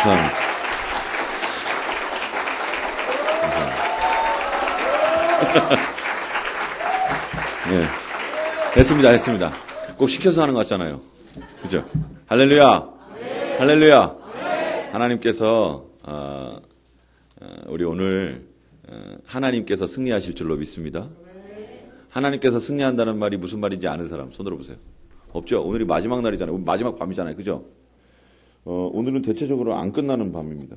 감사합니다. 네. 됐습니다. 꼭 시켜서 하는 것 같잖아요. 그죠? 할렐루야! 네. 할렐루야! 네. 하나님께서, 우리 오늘, 하나님께서 승리하실 줄로 믿습니다. 네. 하나님께서 승리한다는 말이 무슨 말인지 아는 사람, 손 들어보세요. 없죠? 오늘이 마지막 날이잖아요. 마지막 밤이잖아요. 그죠? 오늘은 대체적으로 안 끝나는 밤입니다.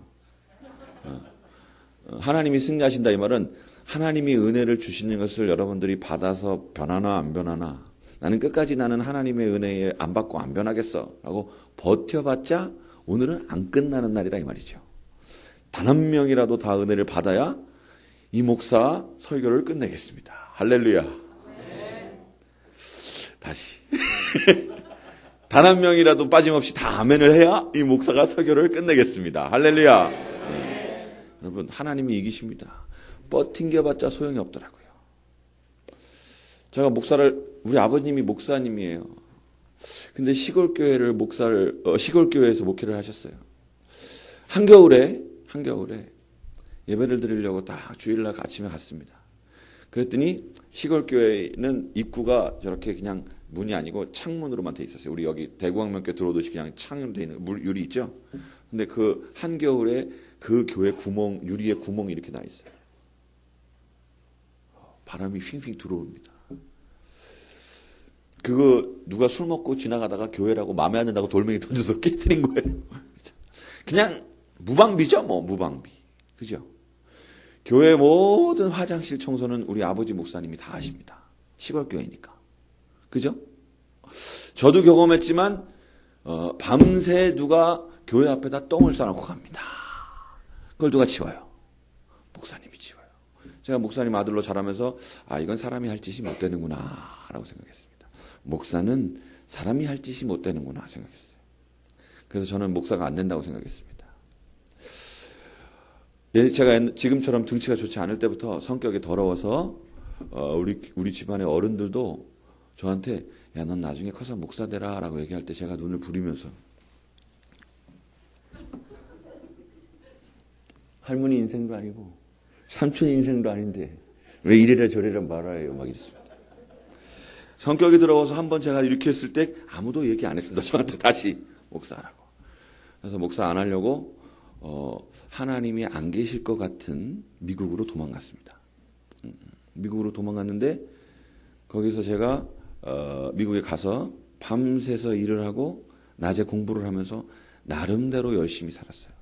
하나님이 승리하신다 이 말은 하나님이 은혜를 주시는 것을 여러분들이 받아서 변하나 안 변하나 나는 끝까지 나는 하나님의 은혜에 안 받고 안 변하겠어 라고 버텨봤자 오늘은 안 끝나는 날이라 이 말이죠. 단 한 명이라도 다 은혜를 받아야 이 목사 설교를 끝내겠습니다. 할렐루야. 네. 다시 단 한 명이라도 빠짐없이 다 아멘을 해야 이 목사가 설교를 끝내겠습니다. 할렐루야. 네. 여러분 하나님이 이기십니다. 버팅겨봤자 소용이 없더라고요. 제가 우리 아버님이 목사님이에요. 근데 시골교회에서 목회를 하셨어요. 한겨울에 예배를 드리려고 딱 주일날 아침에 갔습니다. 그랬더니 시골교회는 입구가 저렇게 그냥 문이 아니고 창문으로만 돼 있었어요. 우리 여기 대구항명교회 들어오듯이 그냥 창으로 돼 있는 유리 있죠? 근데 그 한겨울에 그 교회 유리에 구멍이 이렇게 나 있어요. 바람이 휘휘 들어옵니다. 그거 누가 술 먹고 지나가다가 교회라고 마음에 안 든다고 돌멩이 던져서 깨뜨린 거예요. 그냥 무방비죠, 무방비. 그죠? 교회 모든 화장실 청소는 우리 아버지 목사님이 다 하십니다. 시골교회니까. 그죠? 저도 경험했지만, 밤새 누가 교회 앞에다 똥을 싸놓고 갑니다. 그걸 누가 치워요? 목사님이 치워요. 제가 목사님 아들로 자라면서, 이건 사람이 할 짓이 못 되는구나, 라고 생각했습니다. 목사는 사람이 할 짓이 못 되는구나 생각했어요. 그래서 저는 목사가 안 된다고 생각했습니다. 제가 지금처럼 등치가 좋지 않을 때부터 성격이 더러워서 우리 집안의 어른들도 저한테 야, 넌 나중에 커서 목사 되라 라고 얘기할 때 제가 눈을 부리면서 할머니 인생도 아니고 삼촌 인생도 아닌데 왜 이래라 저래라 말아요 막 이랬습니다. 성격이 더러워서 한번 제가 이렇게 했을 때 아무도 얘기 안 했습니다. 저한테 다시 목사하라고. 그래서 목사 안 하려고 하나님이 안 계실 것 같은 미국으로 도망갔습니다. 미국으로 도망갔는데 거기서 제가 미국에 가서 밤새서 일을 하고 낮에 공부를 하면서 나름대로 열심히 살았어요.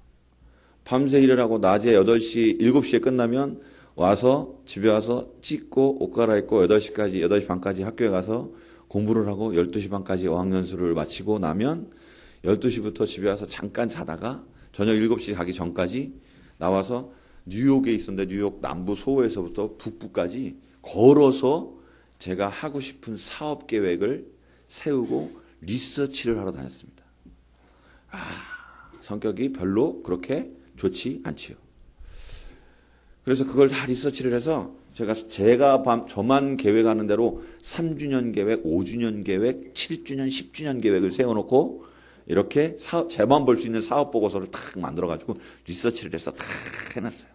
밤새 일을 하고 낮에 8시, 7시에 끝나면 와서 집에 와서 씻고 옷 갈아입고 8시 반까지 학교에 가서 공부를 하고 12시 반까지 어학연수를 마치고 나면 12시부터 집에 와서 잠깐 자다가 저녁 7시 가기 전까지 나와서 뉴욕에 있었는데 뉴욕 남부 소호에서부터 북부까지 걸어서 제가 하고 싶은 사업 계획을 세우고 리서치를 하러 다녔습니다. 성격이 별로 그렇게 좋지 않지요. 그래서 그걸 다 리서치를 해서 저만 계획하는 대로 3주년 계획, 5주년 계획, 7주년, 10주년 계획을 세워놓고 이렇게 제만 볼 수 있는 사업 보고서를 탁 만들어가지고 리서치를 해서 탁 해놨어요.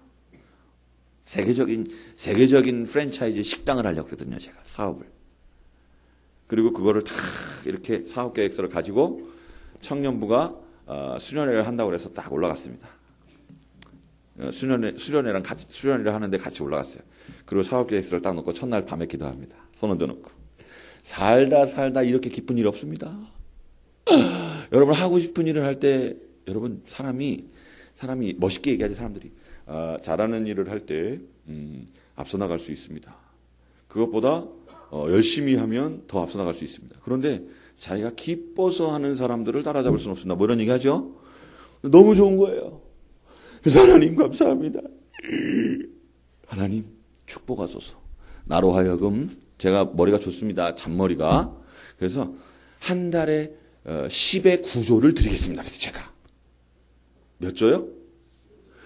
세계적인 프랜차이즈 식당을 하려고 그러거든요, 제가 사업을. 그리고 그거를 탁 이렇게 사업 계획서를 가지고 청년부가 수련회를 한다고 해서 딱 올라갔습니다. 수련회를 하는데 같이 올라갔어요. 그리고 사업 계획서를 딱 놓고 첫날 밤에 기도합니다. 손 얹어 놓고. 살다 이렇게 기쁜 일 없습니다. 여러분 하고 싶은 일을 할 때 여러분 사람이 멋있게 얘기하지 사람들이 잘하는 일을 할 때 앞서 나갈 수 있습니다. 그것보다 열심히 하면 더 앞서 나갈 수 있습니다. 그런데 자기가 기뻐서 하는 사람들을 따라잡을 수는 없습니다. 뭐 이런 얘기 하죠? 너무 좋은 거예요. 그래서 하나님 감사합니다. 하나님 축복하소서. 나로 하여금 제가 머리가 좋습니다. 잔머리가. 그래서 한 달에 10의 9조를 드리겠습니다. 그래서 제가 몇 조요?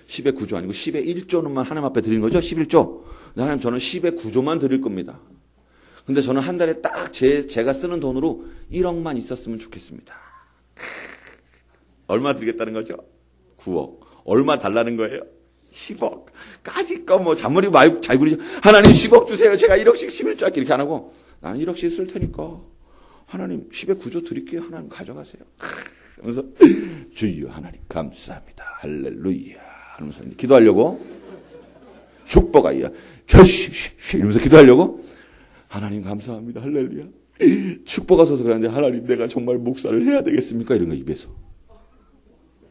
10의 9조 아니고 10의 1조는만 하나님 앞에 드리는 거죠. 11조. 하나님 저는 10의 9조만 드릴 겁니다. 근데 저는 한 달에 딱 제가 쓰는 돈으로 1억만 있었으면 좋겠습니다. 얼마 드리겠다는 거죠? 9억. 얼마 달라는 거예요? 10억. 까짓거 뭐 잔머리 많이 잘 그리죠. 하나님 10억 주세요. 제가 1억씩 11조 이렇게 안 하고 나는 1억씩 쓸 테니까 하나님 10의 9조 드릴게요. 하나님 가져가세요. 하면서 주여 하나님 감사합니다. 할렐루야 하면서 기도하려고 축복하여 이러면서 기도하려고 하나님 감사합니다. 할렐루야. 축복하셔서 그러는데 하나님 내가 정말 목사를 해야 되겠습니까? 이런 거 입에서.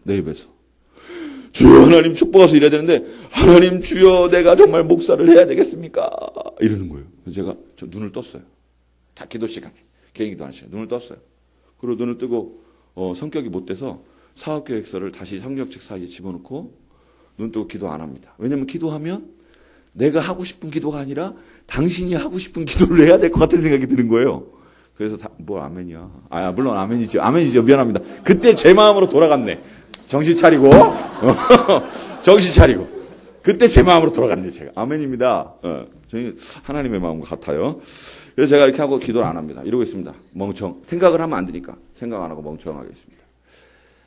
내 입에서. 주여 하나님 축복하셔서 이래야 되는데 하나님 주여 내가 정말 목사를 해야 되겠습니까? 이러는 거예요. 제가 눈을 떴어요. 다 기도 시간에. 개인 기도하는 시간에 눈을 떴어요. 그리고 눈을 뜨고 성격이 못 돼서 사업계획서를 다시 성경책 사이에 집어넣고 눈 뜨고 기도 안 합니다. 왜냐하면 기도하면 내가 하고 싶은 기도가 아니라 당신이 하고 싶은 기도를 해야 될 것 같은 생각이 드는 거예요. 그래서 뭘 아멘이야. 물론 아멘이죠. 미안합니다. 그때 제 마음으로 돌아갔네. 정신 차리고 정신 차리고 그때 제 마음으로 돌아갔네. 제가 아멘입니다. 저희 하나님의 마음과 같아요. 그래서 제가 이렇게 하고 기도를 안 합니다. 이러고 있습니다. 생각을 하면 안 되니까 생각 안 하고 멍청하게 있습니다.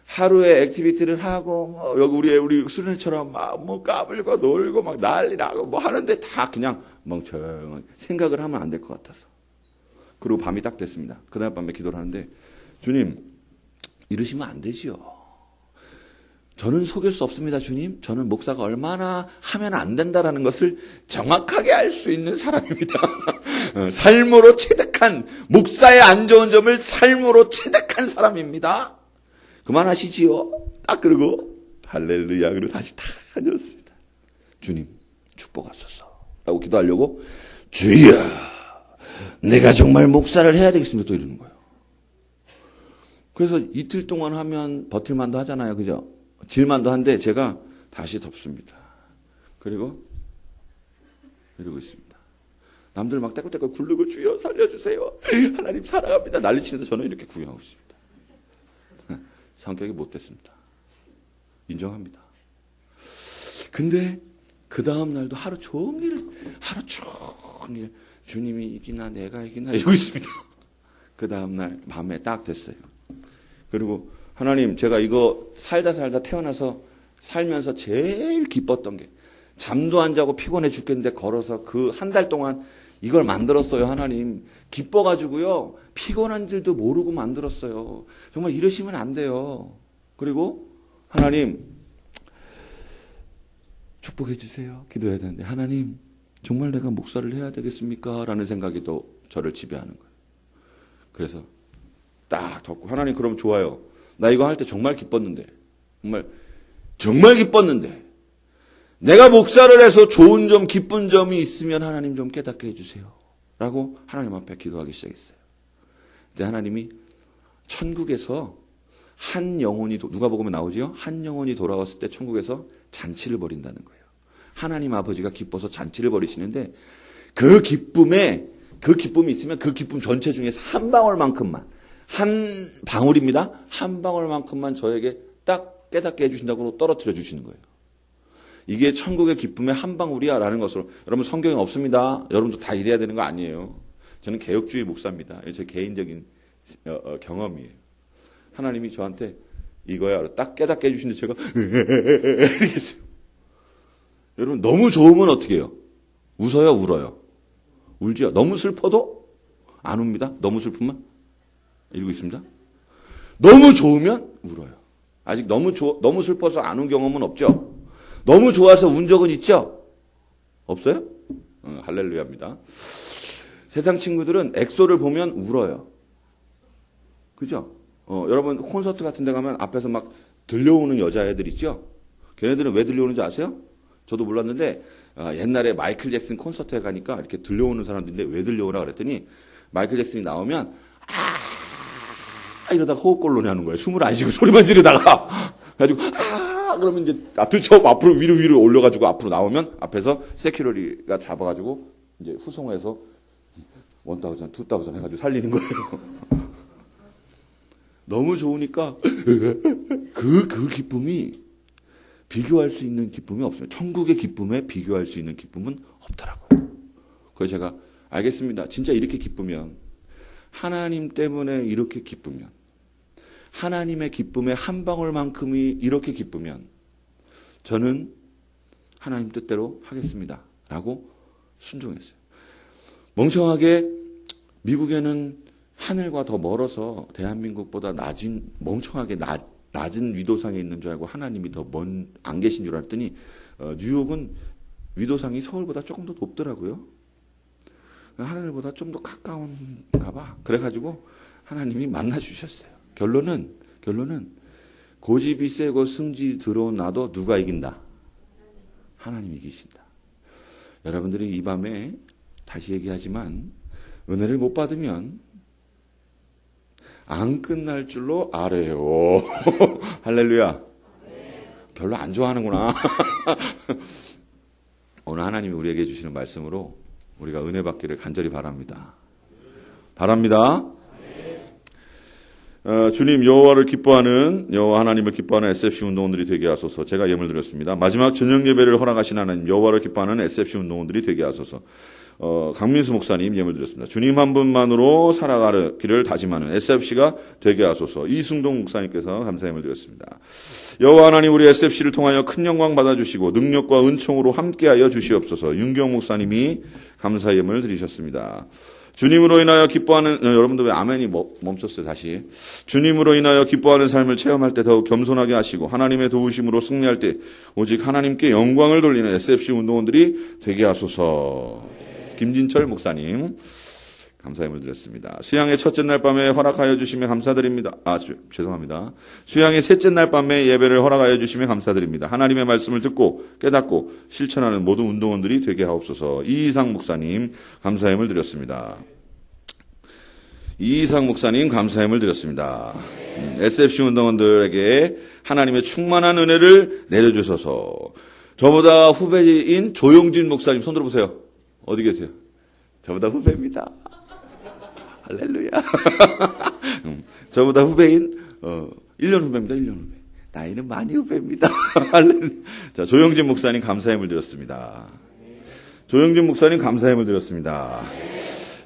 하루에 액티비티를 하고 여기 우리 수련회처럼 막 까불고 놀고 막 난리 나고 뭐 하는데 다 그냥 멍청하게 생각을 하면 안 될 것 같아서. 그리고 밤이 딱 됐습니다. 그날 밤에 기도를 하는데 주님 이러시면 안 되지요. 저는 속일 수 없습니다. 주님. 저는 목사가 얼마나 하면 안 된다라는 것을 정확하게 알 수 있는 사람입니다. 삶으로 체득한 목사의 안 좋은 점을 삶으로 체득한 사람입니다. 그만하시지요. 딱 그러고 할렐루야 그리고 다시 탁 앉았습니다. 주님 축복하소서 라고 기도하려고 주여 내가 정말 목사를 해야 되겠습니다. 또 이러는 거예요. 그래서 이틀 동안 하면 버틸만도 하잖아요. 그죠? 질만도 한데 제가 다시 덮습니다. 그리고 이러고 있습니다. 남들 막 떼굴떼굴 굴르고 주여 살려주세요. 하나님 사랑합니다. 난리치는데 저는 이렇게 구경하고 있습니다. 성격이 못됐습니다. 인정합니다. 근데 그 다음 날도 하루 종일 주님이 이기나 내가 이기나 이러고 있습니다. 그 다음 날 밤에 딱 됐어요. 그리고 하나님 제가 이거 살다 태어나서 살면서 제일 기뻤던 게 잠도 안 자고 피곤해 죽겠는데 걸어서 그 한 달 동안 이걸 만들었어요. 하나님 기뻐가지고요 피곤한 줄도 모르고 만들었어요. 정말 이러시면 안 돼요. 그리고 하나님 축복해 주세요. 기도해야 되는데 하나님 정말 내가 목사를 해야 되겠습니까? 라는 생각이 또 저를 지배하는 거예요. 그래서 딱 덮고 하나님 그럼 좋아요. 나 이거 할 때 정말 기뻤는데 정말 기뻤는데 내가 목사를 해서 좋은 점 기쁜 점이 있으면 하나님 좀 깨닫게 해주세요. 라고 하나님 앞에 기도하기 시작했어요. 근데 하나님이 천국에서 한 영혼이 누가 복음에 나오지요? 한 영혼이 돌아왔을 때 천국에서 잔치를 벌인다는 거예요. 하나님 아버지가 기뻐서 잔치를 벌이시는데 그 기쁨이 있으면 그 기쁨 전체 중에서 한 방울만큼만 한 방울입니다. 한 방울만큼만 저에게 딱 깨닫게 해주신다고 떨어뜨려 주시는 거예요. 이게 천국의 기쁨의 한 방울이야 라는 것으로 여러분 성경에 없습니다. 여러분도 다 이래야 되는 거 아니에요. 저는 개혁주의 목사입니다. 제 개인적인 경험이에요. 하나님이 저한테 이거야 딱 깨닫게 해주시는데 제가 이랬어요. 여러분 너무 좋으면 어떻게 해요? 웃어요? 울어요? 울죠. 너무 슬퍼도 안 웁니다. 너무 슬프면 이러고 있습니다. 너무 좋으면 울어요. 아직 너무 슬퍼서 안 운 경험은 없죠? 너무 좋아서 운 적은 있죠? 없어요? 할렐루야입니다. 세상 친구들은 엑소를 보면 울어요. 그죠? 여러분 콘서트 같은 데 가면 앞에서 막 들려오는 여자애들 있죠? 걔네들은 왜 들려오는지 아세요? 저도 몰랐는데 옛날에 마이클 잭슨 콘서트에 가니까 이렇게 들려오는 사람들인데 왜 들려오라 그랬더니 마이클 잭슨이 나오면 이러다가 호흡곤란해 하는 거예요. 숨을 안 쉬고 소리만 지르다가 그래가지고 그러면 이제 들쳐 앞으로 위로 올려가지고 앞으로 나오면 앞에서 세큐리티가 잡아가지고 이제 후송해서 1,000, 2,000 해가지고 살리는 거예요. 너무 좋으니까 그 기쁨이 비교할 수 있는 기쁨이 없어요. 천국의 기쁨에 비교할 수 있는 기쁨은 없더라고요. 그래서 제가 알겠습니다. 진짜 이렇게 기쁘면 하나님 때문에 이렇게 기쁘면 하나님의 기쁨의 한 방울만큼이 이렇게 기쁘면 저는 하나님 뜻대로 하겠습니다. 라고 순종했어요. 멍청하게 미국에는 하늘과 더 멀어서 대한민국보다 멍청하게 낮은 위도상에 있는 줄 알고 하나님이 더 안 계신 줄 알았더니 뉴욕은 위도상이 서울보다 조금 더 높더라고요. 하늘보다 좀 더 가까운가 봐. 그래가지고 하나님이 만나주셨어요. 결론은 고집이 세고 승질 들어온 나도 누가 이긴다? 하나님이 이기신다. 여러분들이 이 밤에 다시 얘기하지만 은혜를 못 받으면 안 끝날 줄로 알아요. 할렐루야. 별로 안 좋아하는구나. 오늘 하나님이 우리에게 주시는 말씀으로 우리가 은혜 받기를 간절히 바랍니다. 바랍니다. 주님 여호와 하나님을 기뻐하는 SFC 운동원들이 되게 하소서. 제가 예물 드렸습니다. 마지막 저녁 예배를 허락하신 하나님 여호와를 기뻐하는 SFC 운동원들이 되게 하소서. 강민수 목사님 예물 드렸습니다. 주님 한 분만으로 살아가기를 다짐하는 SFC가 되게 하소서. 이승동 목사님께서 감사 예물 드렸습니다. 여호와 하나님 우리 SFC를 통하여 큰 영광 받아주시고 능력과 은총으로 함께하여 주시옵소서. 윤경 목사님이 감사 예물 드리셨습니다. 주님으로 인하여 기뻐하는, 여러분들 왜 아멘이 멈췄어요, 다시. 주님으로 인하여 기뻐하는 삶을 체험할 때 더욱 겸손하게 하시고, 하나님의 도우심으로 승리할 때, 오직 하나님께 영광을 돌리는 SFC 운동원들이 되게 하소서. 김진철 목사님, 감사함을 드렸습니다. 수양의 첫째 날 밤에 허락하여 주시며 감사드립니다. 죄송합니다. 수양의 셋째 날 밤에 예배를 허락하여 주시며 감사드립니다. 하나님의 말씀을 듣고 깨닫고 실천하는 모든 운동원들이 되게 하옵소서. 이이상 목사님 감사함을 드렸습니다. 이이상 목사님 감사함을 드렸습니다. SFC 운동원들에게 하나님의 충만한 은혜를 내려주셔서. 저보다 후배인 조용진 목사님 손 들어보세요. 어디 계세요? 저보다 후배입니다. 할렐루야. 저보다 후배인 1년 후배입니다. 1년 후배. 나이는 많이 후배입니다. 자, 조영진 목사님 감사함을 드렸습니다. 조영진 목사님 감사함을 드렸습니다.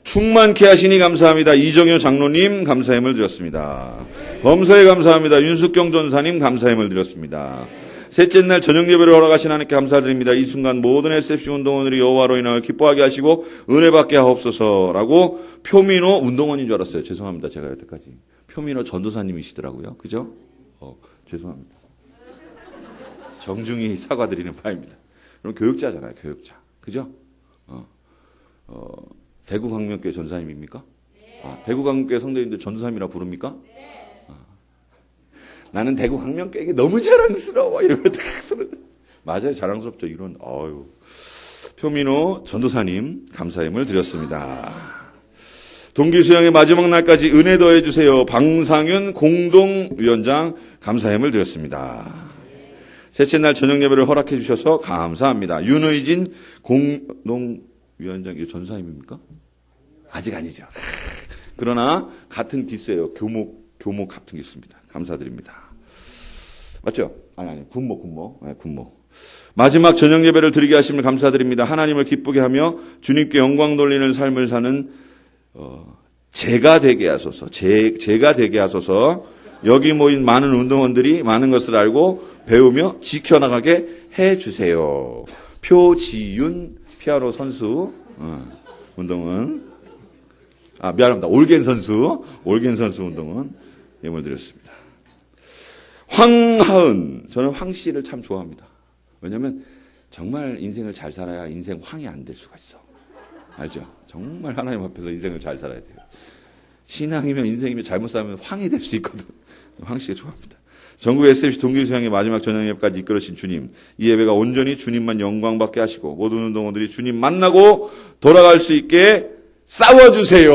충만케 하시니 감사합니다. 이정효 장로님 감사함을 드렸습니다. 범서에 감사합니다. 윤숙경 전사님 감사함을 드렸습니다. 셋째 날 저녁 예배를 허락하신 하나님께 감사드립니다. 이 순간 모든 SFC 운동원들이 여호와로 인하여 기뻐하게 하시고 은혜 받게 하옵소서라고. 표민호 운동원인 줄 알았어요. 죄송합니다. 제가 여태까지. 표민호 전도사님이시더라고요. 그죠? 죄송합니다. 정중히 사과드리는 바입니다. 그럼 교육자잖아요. 교육자. 그죠? 대구광명교회 전사님입니까? 대구광명교회 성도님들 전도사님이라 부릅니까? 나는 대구광명교회에게 너무 자랑스러워. 이러면 맞아요. 자랑스럽죠. 이런, 표민호 전도사님 감사함을 드렸습니다. 동기수양의 마지막 날까지 은혜 더해주세요. 방상윤 공동위원장 감사함을 드렸습니다. 셋째 날 저녁 예배를 허락해 주셔서 감사합니다. 윤의진 공동위원장, 이거 전사님입니까? 아직 아니죠. 그러나 같은 기수예요. 교목 같은 기수입니다. 감사드립니다. 맞죠? 아니, 군목. 네, 군목. 마지막 저녁 예배를 드리게 하심을 감사드립니다. 하나님을 기쁘게 하며 주님께 영광 돌리는 삶을 사는 제가 되게 하소서. 제가 되게 하소서. 여기 모인 많은 운동원들이 많은 것을 알고 배우며 지켜나가게 해주세요. 표지윤 피아노 선수 운동은 미안합니다. 올겐 선수 운동은 예물 드렸습니다. 황하은, 저는 황 씨를 참 좋아합니다. 왜냐하면 정말 인생을 잘 살아야 인생 황이 안 될 수가 있어. 알죠? 정말 하나님 앞에서 인생을 잘 살아야 돼요. 신앙이면 인생이면 잘못 살면 황이 될 수 있거든. 황 씨가 좋아합니다. 전국 SFC 동기수양의 마지막 저녁 예배까지 이끌으신 주님, 이 예배가 온전히 주님만 영광받게 하시고 모든 운동원들이 주님 만나고 돌아갈 수 있게 싸워주세요.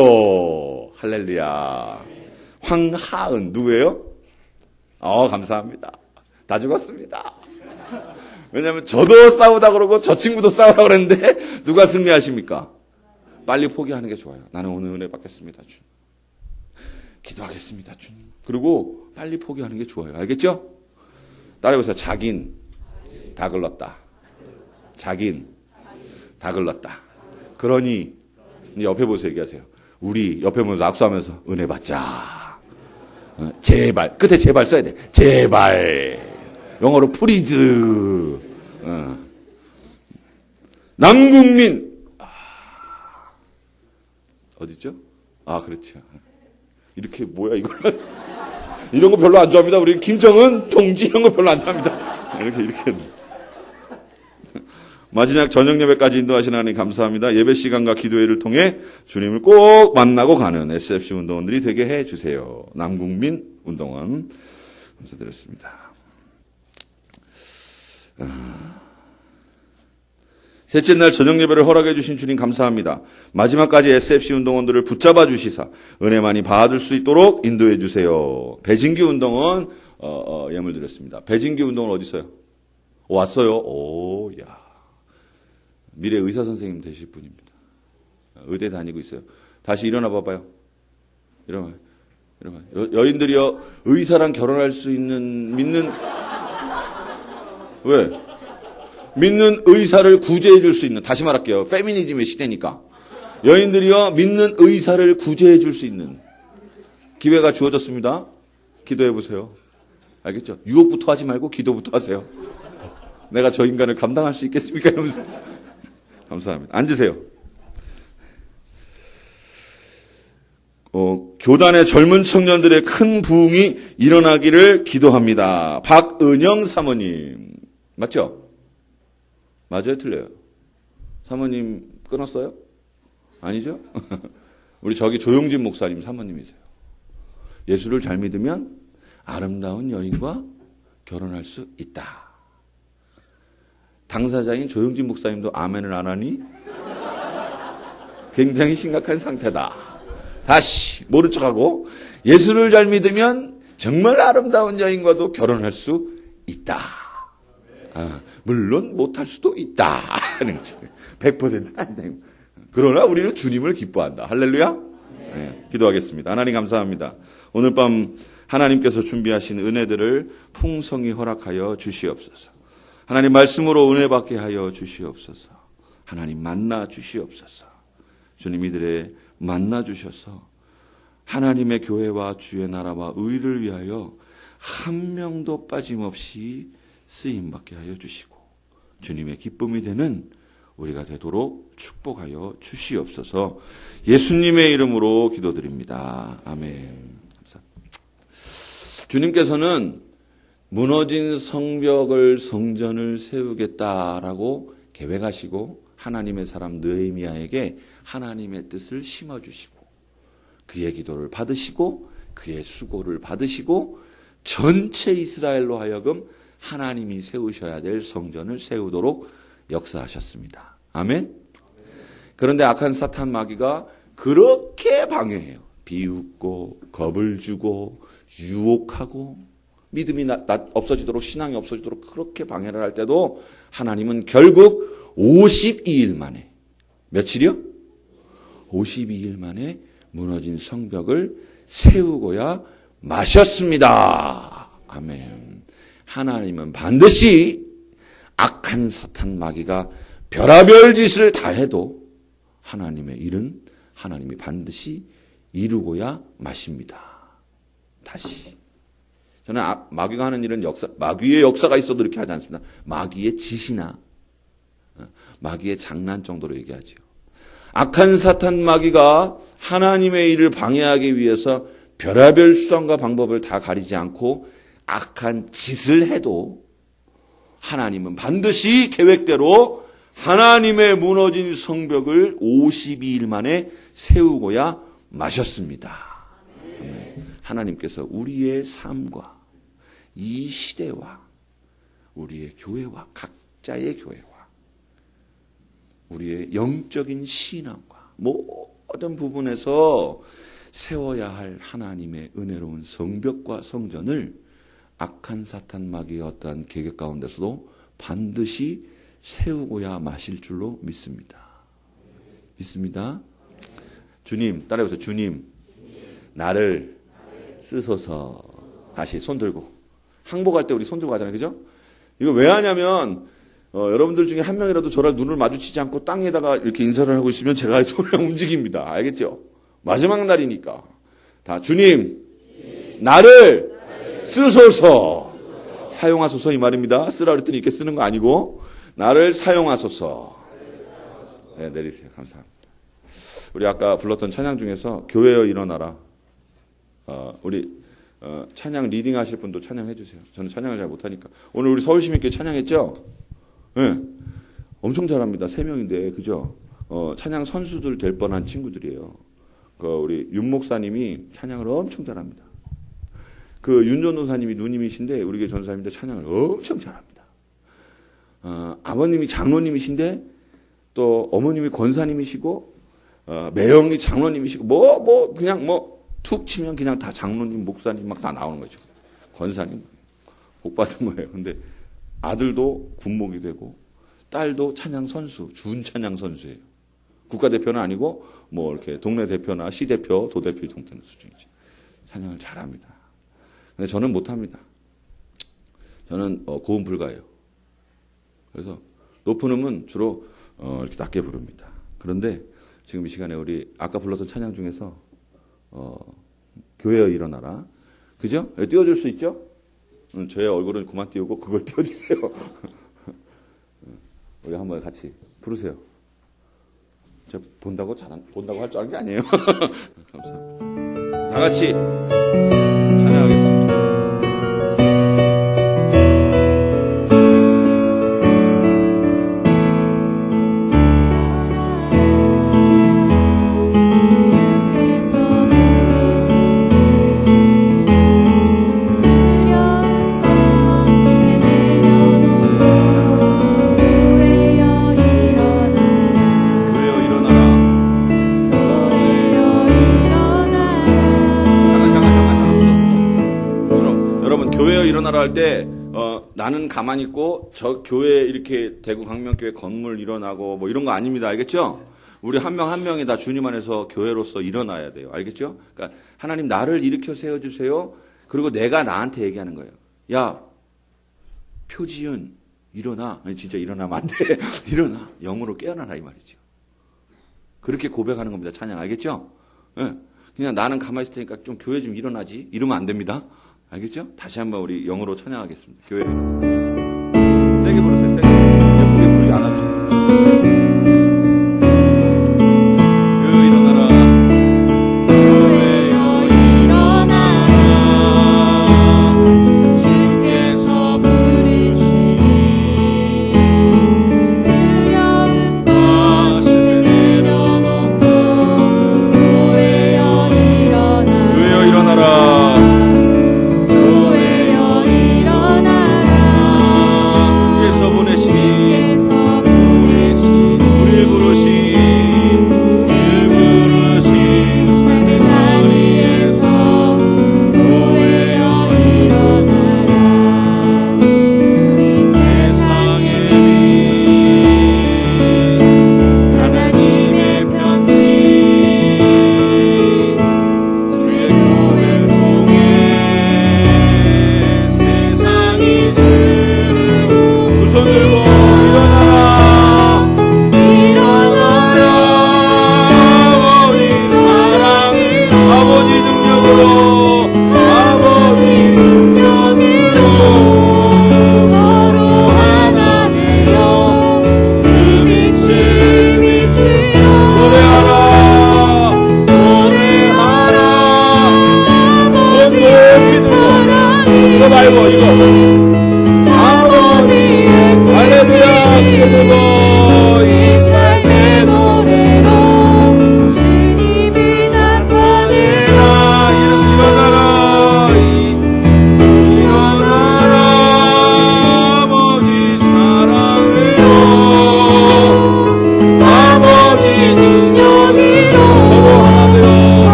할렐루야. 황하은 누구예요? 감사합니다. 다 죽었습니다. 왜냐하면 저도 싸우다 그러고 저 친구도 싸우라 그랬는데 누가 승리하십니까? 빨리 포기하는 게 좋아요. 나는 오늘 은혜 받겠습니다, 주님. 기도하겠습니다, 주님. 그리고 빨리 포기하는 게 좋아요. 알겠죠? 따라해보세요. 자긴 다 글렀다. 자긴 다 글렀다. 그러니 옆에 보세요. 얘기하세요. 우리 옆에 보면서 악수하면서 은혜 받자. 제발. 끝에 제발 써야 돼. 제발. 영어로 프리즈. 남국민. 어디죠? 그렇죠. 이렇게 뭐야 이걸. 이런 거 별로 안 좋아합니다. 우리 김정은 동지 이런 거 별로 안 좋아합니다. 이렇게. 마지막 저녁 예배까지 인도하시는 하나님 감사합니다. 예배 시간과 기도회를 통해 주님을 꼭 만나고 가는 SFC 운동원들이 되게 해주세요. 남국민 운동원 감사드렸습니다. 셋째 날 저녁 예배를 허락해 주신 주님 감사합니다. 마지막까지 SFC 운동원들을 붙잡아 주시사 은혜 많이 받을 수 있도록 인도해 주세요. 배진기 운동원 예물 드렸습니다. 배진기 운동원 어디 있어요? 왔어요. 야. 미래 의사 선생님 되실 분입니다. 의대 다니고 있어요. 다시 일어나 봐봐요. 일어나. 여인들이요, 의사랑 결혼할 수 있는, 왜? 믿는 의사를 구제해 줄 수 있는, 다시 말할게요. 페미니즘의 시대니까. 여인들이요, 믿는 의사를 구제해 줄 수 있는 기회가 주어졌습니다. 기도해 보세요. 알겠죠? 유혹부터 하지 말고 기도부터 하세요. 내가 저 인간을 감당할 수 있겠습니까? 이러면서. 감사합니다. 앉으세요. 교단의 젊은 청년들의 큰 부흥이 일어나기를 기도합니다. 박은영 사모님. 맞죠? 맞아요? 틀려요? 사모님 끊었어요? 아니죠? 우리 저기 조용진 목사님 사모님이세요. 예수를 잘 믿으면 아름다운 여인과 결혼할 수 있다. 당사자인 조용진 목사님도 아멘을 안 하니 굉장히 심각한 상태다. 다시 모른 척하고 예수를 잘 믿으면 정말 아름다운 여인과도 결혼할 수 있다. 물론 못할 수도 있다. 100% 아니다. 그러나 우리는 주님을 기뻐한다. 할렐루야. 네, 기도하겠습니다. 하나님 감사합니다. 오늘 밤 하나님께서 준비하신 은혜들을 풍성히 허락하여 주시옵소서. 하나님 말씀으로 은혜 받게 하여 주시옵소서. 하나님 만나 주시옵소서. 주님 이들의 만나 주셔서 하나님의 교회와 주의 나라와 의를 위하여 한 명도 빠짐없이 쓰임 받게 하여 주시고 주님의 기쁨이 되는 우리가 되도록 축복하여 주시옵소서. 예수님의 이름으로 기도드립니다. 아멘. 감사합니다. 주님께서는 무너진 성전을 세우겠다라고 계획하시고 하나님의 사람 느헤미야에게 하나님의 뜻을 심어주시고 그의 기도를 받으시고 그의 수고를 받으시고 전체 이스라엘로 하여금 하나님이 세우셔야 될 성전을 세우도록 역사하셨습니다. 아멘. 그런데 악한 사탄 마귀가 그렇게 방해해요. 비웃고 겁을 주고 유혹하고 믿음이 없어지도록 신앙이 없어지도록 그렇게 방해를 할 때도 하나님은 결국 52일 만에 며칠이요? 52일 만에 무너진 성벽을 세우고야 마셨습니다. 아멘. 하나님은 반드시 악한 사탄 마귀가 별의별 짓을 다 해도 하나님의 일은 하나님이 반드시 이루고야 마십니다. 다시. 저는 마귀가 하는 일은 마귀의 역사가 있어도 이렇게 하지 않습니다. 마귀의 짓이나 마귀의 장난 정도로 얘기하죠. 악한 사탄 마귀가 하나님의 일을 방해하기 위해서 별의별 수단과 방법을 다 가리지 않고 악한 짓을 해도 하나님은 반드시 계획대로 하나님의 무너진 성벽을 52일 만에 세우고야 마셨습니다. 하나님께서 우리의 삶과 이 시대와 우리의 교회와 각자의 교회와 우리의 영적인 신앙과 모든 부분에서 세워야 할 하나님의 은혜로운 성벽과 성전을 악한 사탄 마귀의 어떠한 계획 가운데서도 반드시 세우고야 마실 줄로 믿습니다. 믿습니다. 주님, 따라해보세요. 주님, 나를 쓰소서. 다시 손 들고. 항복할 때 우리 손 들고 하잖아요. 그죠? 이거 왜 하냐면 여러분들 중에 한 명이라도 저랑 눈을 마주치지 않고 땅에다가 이렇게 인사를 하고 있으면 제가 손을 움직입니다. 알겠죠? 마지막 날이니까. 다 주님, 나를 쓰소서. 사용하소서 이 말입니다. 쓰라 그랬더니 이렇게 쓰는 거 아니고 나를 사용하소서. 네, 내리세요. 감사합니다. 우리 아까 불렀던 찬양 중에서 교회여 일어나라. 우리 찬양 리딩 하실 분도 찬양해 주세요. 저는 찬양을 잘 못하니까. 오늘 우리 서울시민교회 찬양했죠? 네. 엄청 잘합니다. 3명인데 그죠? 찬양 선수들 될 뻔한 친구들이에요. 우리 윤 목사님이 찬양을 엄청 잘합니다. 윤 전도사님이 누님이신데 우리 교회 전도사님인데 찬양을 엄청 잘합니다. 아버님이 장로님이신데 또 어머님이 권사님이시고 매형이 장로님이시고 그냥 툭 치면 그냥 다 장로님 목사님 막 다 나오는 거죠. 권사님 복 받은 거예요. 근데 아들도 군목이 되고 딸도 찬양 선수, 준 찬양 선수예요. 국가대표는 아니고 이렇게 동네 대표나 시대표, 도대표 정도 되는 수준이죠. 찬양을 잘합니다. 근데 저는 못합니다. 저는 고음 불가예요. 그래서 높은 음은 주로 이렇게 낮게 부릅니다. 그런데 지금 이 시간에 우리 아까 불렀던 찬양 중에서 교회여 일어나라. 그죠? 띄워줄 수 있죠? 저의 얼굴은 그만 띄우고 그걸 띄워주세요. 우리 한번 같이 부르세요. 제가 본다고 할 줄 아는 게 아니에요. 감사합니다. 다 같이 찬양하겠습니다. 할 때 나는 가만히 있고 저 교회 이렇게 대구 강명교회 건물 일어나고 이런 거 아닙니다. 알겠죠? 우리 한 명 한 명이 다 주님 안에서 교회로서 일어나야 돼요. 알겠죠? 그러니까 하나님 나를 일으켜 세워주세요. 그리고 내가 나한테 얘기하는 거예요. 야 표지은 일어나. 아니, 진짜 일어나면 안 돼. 일어나. 영으로 깨어나라 이 말이죠. 그렇게 고백하는 겁니다. 찬양 알겠죠? 네. 그냥 나는 가만히 있을 테니까 좀 교회 좀 일어나지. 이러면 안 됩니다. 알겠죠? 다시 한번 우리 영어로 찬양하겠습니다. 교회 세게 부르세요. 세게. 예쁘게 부르지 않았죠? 교회 일어나라. 교회여 일어나라. 주께서 부르시니 두려움 가슴에 내려놓고 교회여 일어나라. 교회여 일어나라.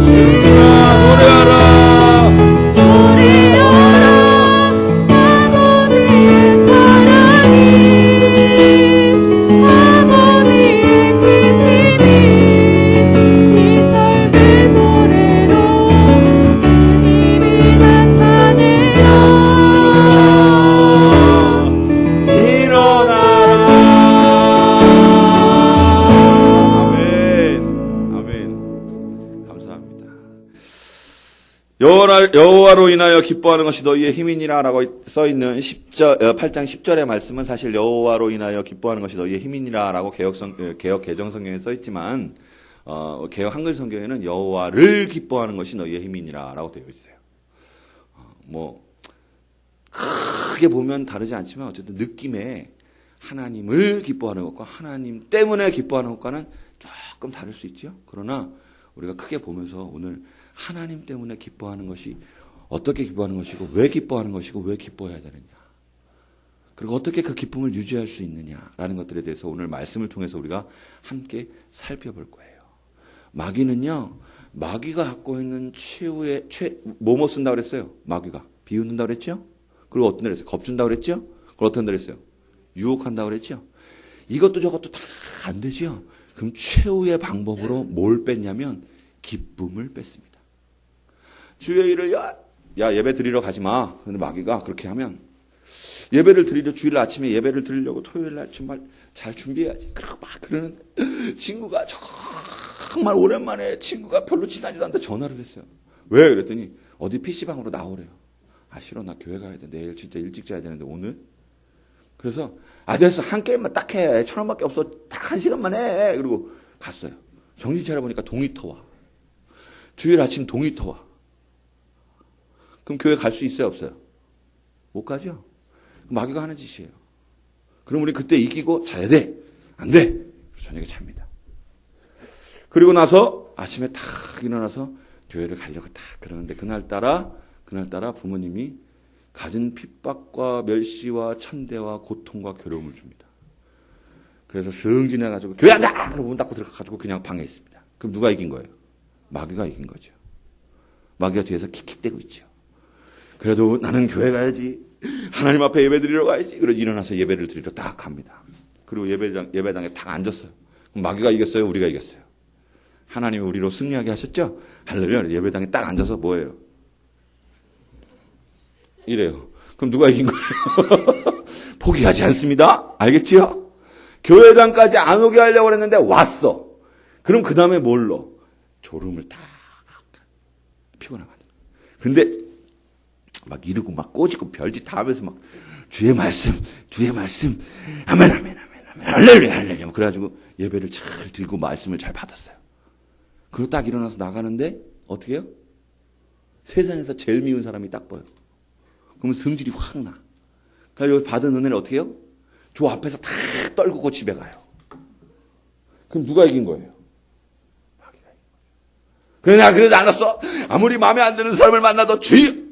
주라 노래 여호와로 인하여 기뻐하는 것이 너희의 힘이니라라고 써있는 8장 10절의 말씀은 사실 여호와로 인하여 기뻐하는 것이 너희의 힘이니라라고 개역 개정 성경에 써있지만 개역 한글 성경에는 여호와를 기뻐하는 것이 너희의 힘이니라라고 되어 있어요. 크게 보면 다르지 않지만 어쨌든 느낌에 하나님을 기뻐하는 것과 하나님 때문에 기뻐하는 것과는 조금 다를 수 있죠. 그러나 우리가 크게 보면서 오늘 하나님 때문에 기뻐하는 것이 어떻게 기뻐하는 것이고 왜 기뻐하는 것이고 왜 기뻐해야 되느냐, 그리고 어떻게 그 기쁨을 유지할 수 있느냐라는 것들에 대해서 오늘 말씀을 통해서 우리가 함께 살펴볼 거예요. 마귀는요, 마귀가 갖고 있는 최후의 뭐뭐 쓴다고 그랬어요? 마귀가 비웃는다고 그랬죠? 그리고 어떤 데를 했어요? 겁준다고 그랬죠? 그리고 어떤 데를 했어요? 유혹한다고 그랬죠? 이것도 저것도 다 안 되죠? 그럼 최후의 방법으로 뭘 뺐냐면 기쁨을 뺐습니다. 주일을 야 예배 드리러 가지 마. 근데 마귀가 그렇게 하면 예배를 드리려, 주일 아침에 예배를 드리려고 토요일 날 정말 잘 준비해야지. 그러고 막 그러는데 친구가 정말 오랜만에 친구가 별로 친하지도 않는데 전화를 했어요. 왜? 그랬더니 어디 PC방으로 나오래요. 싫어, 나 교회 가야 돼. 내일 진짜 일찍 자야 되는데 오늘. 그래서 됐어, 한 게임만 딱 해. 1,000원밖에 없어. 딱 1시간만 해. 그리고 갔어요. 정신 차려보니까 동이터 와. 주일 아침 동이터 와. 그럼 교회 갈 수 있어요, 없어요? 못 가죠? 마귀가 하는 짓이에요. 그럼 우리 그때 이기고 자야 돼? 안 돼! 저녁에 잡니다. 그리고 나서 아침에 탁 일어나서 교회를 가려고 딱 그러는데 그날따라 부모님이 갖은 핍박과 멸시와 천대와 고통과 괴로움을 줍니다. 그래서 성진해가지고 교회 안 가! 그러고 문 닫고 들어가가지고 그냥 방에 있습니다. 그럼 누가 이긴 거예요? 마귀가 이긴 거죠. 마귀가 뒤에서 킥킥대고 있죠. 그래도 나는 교회 가야지. 하나님 앞에 예배 드리러 가야지. 그래서 일어나서 예배를 드리러 딱 갑니다. 그리고 예배당에 딱 앉았어요. 그럼 마귀가 이겼어요? 우리가 이겼어요? 하나님이 우리로 승리하게 하셨죠? 할렐루야. 예배당에 딱 앉아서 뭐예요? 이래요. 그럼 누가 이긴 거예요? 포기하지 않습니다. 알겠지요? 교회당까지 안 오게 하려고 했는데 왔어. 그럼 그 다음에 뭘로? 졸음을 딱 피곤하거든. 근데 막 이러고 막 꼬집고 별짓 다 하면서 막 주의 말씀 아멘 할렐루야 그래가지고 예배를 잘 드리고 말씀을 잘 받았어요. 그리고 딱 일어나서 나가는데 어떻게 해요? 세상에서 제일 미운 사람이 딱 보여. 그러면 성질이 확 나. 그러니까 여기 받은 은혜를 어떻게 해요? 저 앞에서 다 떨구고 집에 가요. 그럼 누가 이긴 거예요? 마귀가 이긴 거예요. 그래, 나 그러지 않았어. 아무리 마음에 안 드는 사람을 만나도 주여!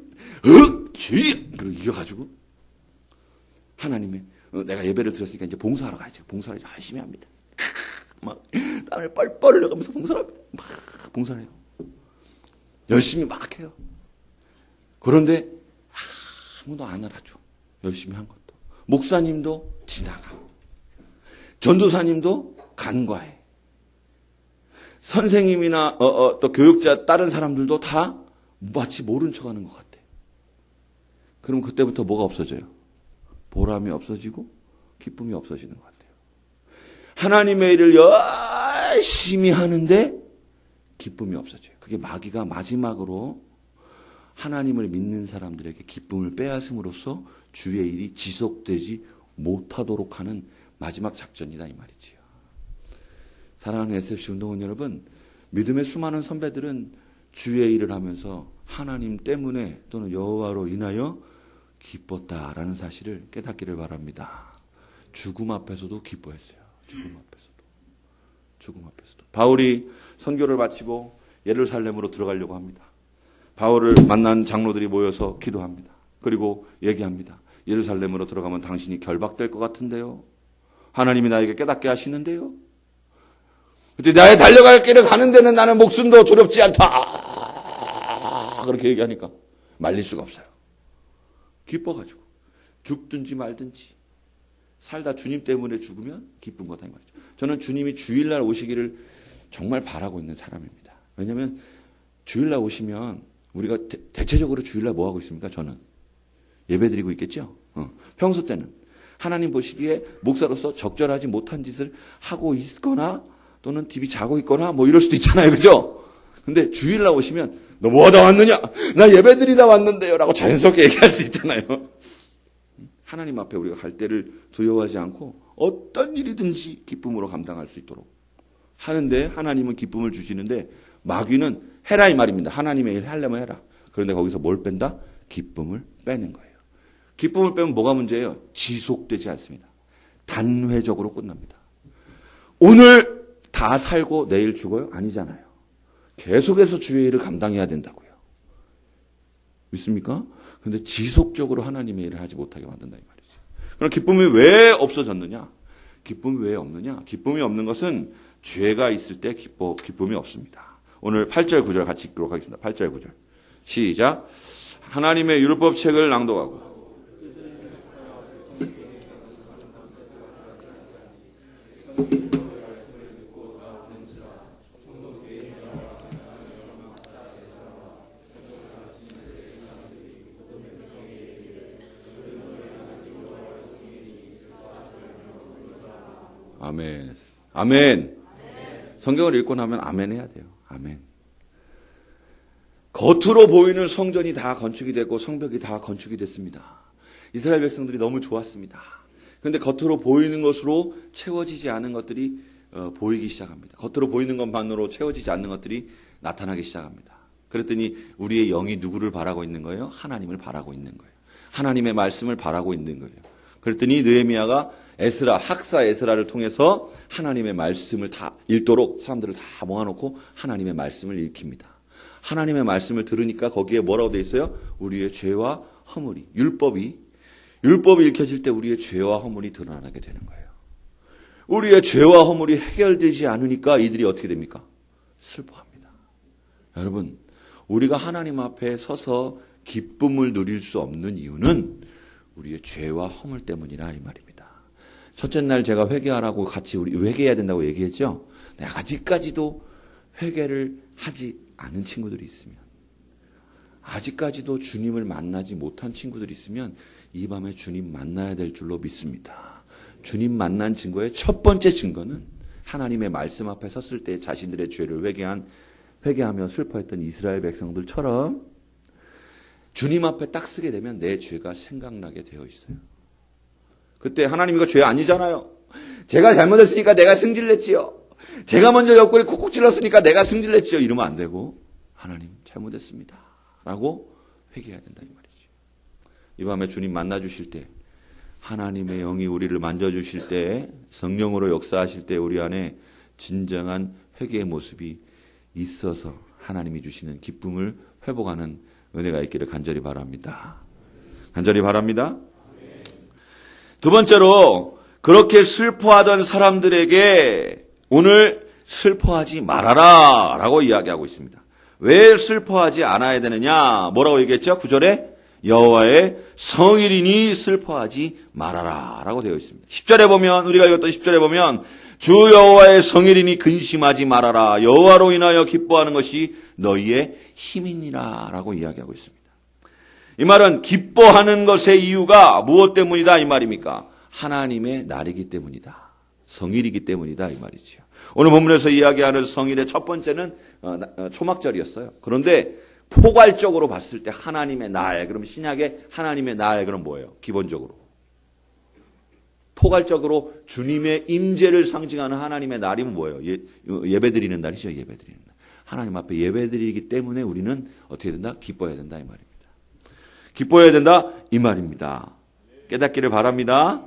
그리고 이겨가지고 하나님의 내가 예배를 드렸으니까 이제 봉사하러 가야죠. 봉사를 열심히 합니다. 막 땀을 뻘뻘 흘려가면서 봉사를 합니다. 막 봉사를 해요. 열심히 막 해요. 그런데 아무도 안 알아줘. 열심히 한 것도. 목사님도 지나가. 전도사님도 간과해. 선생님이나 또 교육자 다른 사람들도 다 마치 모른 척하는 것 같아. 그럼 그때부터 뭐가 없어져요? 보람이 없어지고 기쁨이 없어지는 것 같아요. 하나님의 일을 열심히 하는데 기쁨이 없어져요. 그게 마귀가 마지막으로 하나님을 믿는 사람들에게 기쁨을 빼앗음으로써 주의 일이 지속되지 못하도록 하는 마지막 작전이다 이 말이지요. 사랑하는 SFC 운동원 여러분, 믿음의 수많은 선배들은 주의 일을 하면서 하나님 때문에 또는 여호와로 인하여 기뻤다라는 사실을 깨닫기를 바랍니다. 죽음 앞에서도 기뻐했어요. 죽음 앞에서도. 바울이 선교를 마치고 예루살렘으로 들어가려고 합니다. 바울을 만난 장로들이 모여서 기도합니다. 그리고 얘기합니다. 예루살렘으로 들어가면 당신이 결박될 것 같은데요. 하나님이 나에게 깨닫게 하시는데요. 그때 나의 달려갈 길을 가는 데는 나는 목숨도 두렵지 않다. 그렇게 얘기하니까 말릴 수가 없어요. 기뻐가지고 죽든지 말든지 살다 주님 때문에 죽으면 기쁜 거다 이 말이죠. 저는 주님이 주일날 오시기를 정말 바라고 있는 사람입니다. 왜냐하면 주일날 오시면 우리가 대체적으로 주일날 뭐 하고 있습니까? 저는 예배드리고 있겠죠. 평소 때는 하나님 보시기에 목사로서 적절하지 못한 짓을 하고 있거나 또는 TV 자고 있거나 뭐 이럴 수도 있잖아요. 그죠? 근데 주일 나오시면 너 뭐하다 왔느냐? 나 예배드리다 왔는데요. 라고 자연스럽게 얘기할 수 있잖아요. 하나님 앞에 우리가 갈 때를 두려워하지 않고 어떤 일이든지 기쁨으로 감당할 수 있도록 하는데 하나님은 기쁨을 주시는데 마귀는 해라 이 말입니다. 하나님의 일 하려면 해라. 그런데 거기서 뭘 뺀다? 기쁨을 빼는 거예요. 기쁨을 빼면 뭐가 문제예요? 지속되지 않습니다. 단회적으로 끝납니다. 오늘 다 살고 내일 죽어요? 아니잖아요. 계속해서 주의 일을 감당해야 된다고요. 믿습니까? 그런데 지속적으로 하나님의 일을 하지 못하게 만든다 이 말이죠. 그럼 기쁨이 왜 없어졌느냐? 기쁨이 왜 없느냐? 기쁨이 없는 것은 죄가 있을 때 기쁨이 없습니다. 오늘 8절 9절 같이 읽도록 하겠습니다. 8절 9절 시작. 하나님의 율법책을 낭독하고 아멘. 아멘. 성경을 읽고 나면 아멘 해야 돼요. 아멘. 겉으로 보이는 성전이 다 건축이 되고 성벽이 다 건축이 됐습니다. 이스라엘 백성들이 너무 좋았습니다. 그런데 겉으로 보이는 것으로 채워지지 않은 것들이 보이기 시작합니다. 겉으로 보이는 것만으로 채워지지 않는 것들이 나타나기 시작합니다. 그랬더니 우리의 영이 누구를 바라고 있는 거예요? 하나님을 바라고 있는 거예요. 하나님의 말씀을 바라고 있는 거예요. 그랬더니 느헤미야가 학사 에스라를 통해서 하나님의 말씀을 다 읽도록 사람들을 다 모아놓고 하나님의 말씀을 읽힙니다. 하나님의 말씀을 들으니까 거기에 뭐라고 되어 있어요? 우리의 죄와 허물이, 율법이 읽혀질 때 우리의 죄와 허물이 드러나게 되는 거예요. 우리의 죄와 허물이 해결되지 않으니까 이들이 어떻게 됩니까? 슬퍼합니다. 여러분, 우리가 하나님 앞에 서서 기쁨을 누릴 수 없는 이유는 우리의 죄와 허물 때문이라 이 말입니다. 첫째 날 제가 회개하라고 같이 우리 회개해야 된다고 얘기했죠. 네, 아직까지도 회개를 하지 않은 친구들이 있으면, 아직까지도 주님을 만나지 못한 친구들이 있으면 이 밤에 주님 만나야 될 줄로 믿습니다. 주님 만난 증거의 첫 번째 증거는 하나님의 말씀 앞에 섰을 때 자신들의 죄를 회개하며 슬퍼했던 이스라엘 백성들처럼 주님 앞에 딱 서게 되면 내 죄가 생각나게 되어 있어요. 그때 하나님 이거 죄 아니잖아요. 제가 잘못했으니까 내가 승질냈지요. 제가 먼저 옆구리 콕콕 찔렀으니까 내가 승질냈지요. 이러면 안 되고 하나님 잘못했습니다. 라고 회개해야 된다 이 말이죠. 이 밤에 주님 만나주실 때, 하나님의 영이 우리를 만져주실 때, 성령으로 역사하실 때 우리 안에 진정한 회개의 모습이 있어서 하나님이 주시는 기쁨을 회복하는 은혜가 있기를 간절히 바랍니다. 간절히 바랍니다. 두 번째로, 그렇게 슬퍼하던 사람들에게 오늘 슬퍼하지 말아라 라고 이야기하고 있습니다. 왜 슬퍼하지 않아야 되느냐? 뭐라고 얘기했죠? 9절에 여호와의 성일이니 슬퍼하지 말아라 라고 되어 있습니다. 10절에 보면, 우리가 읽었던 10절에 보면 주 여호와의 성일이니 근심하지 말아라. 여호와로 인하여 기뻐하는 것이 너희의 힘이니라 라고 이야기하고 있습니다. 이 말은 기뻐하는 것의 이유가 무엇 때문이다 이 말입니까? 하나님의 날이기 때문이다. 성일이기 때문이다 이 말이죠. 오늘 본문에서 이야기하는 성일의 첫 번째는 초막절이었어요. 그런데 포괄적으로 봤을 때 하나님의 날, 그럼 신약의 하나님의 날, 그럼 뭐예요? 기본적으로. 포괄적으로 주님의 임재를 상징하는 하나님의 날이면 뭐예요? 예배드리는 날이죠. 예배드리는 날. 하나님 앞에 예배드리기 때문에 우리는 어떻게 된다? 기뻐해야 된다 이 말입니다. 기뻐해야 된다 이 말입니다. 깨닫기를 바랍니다.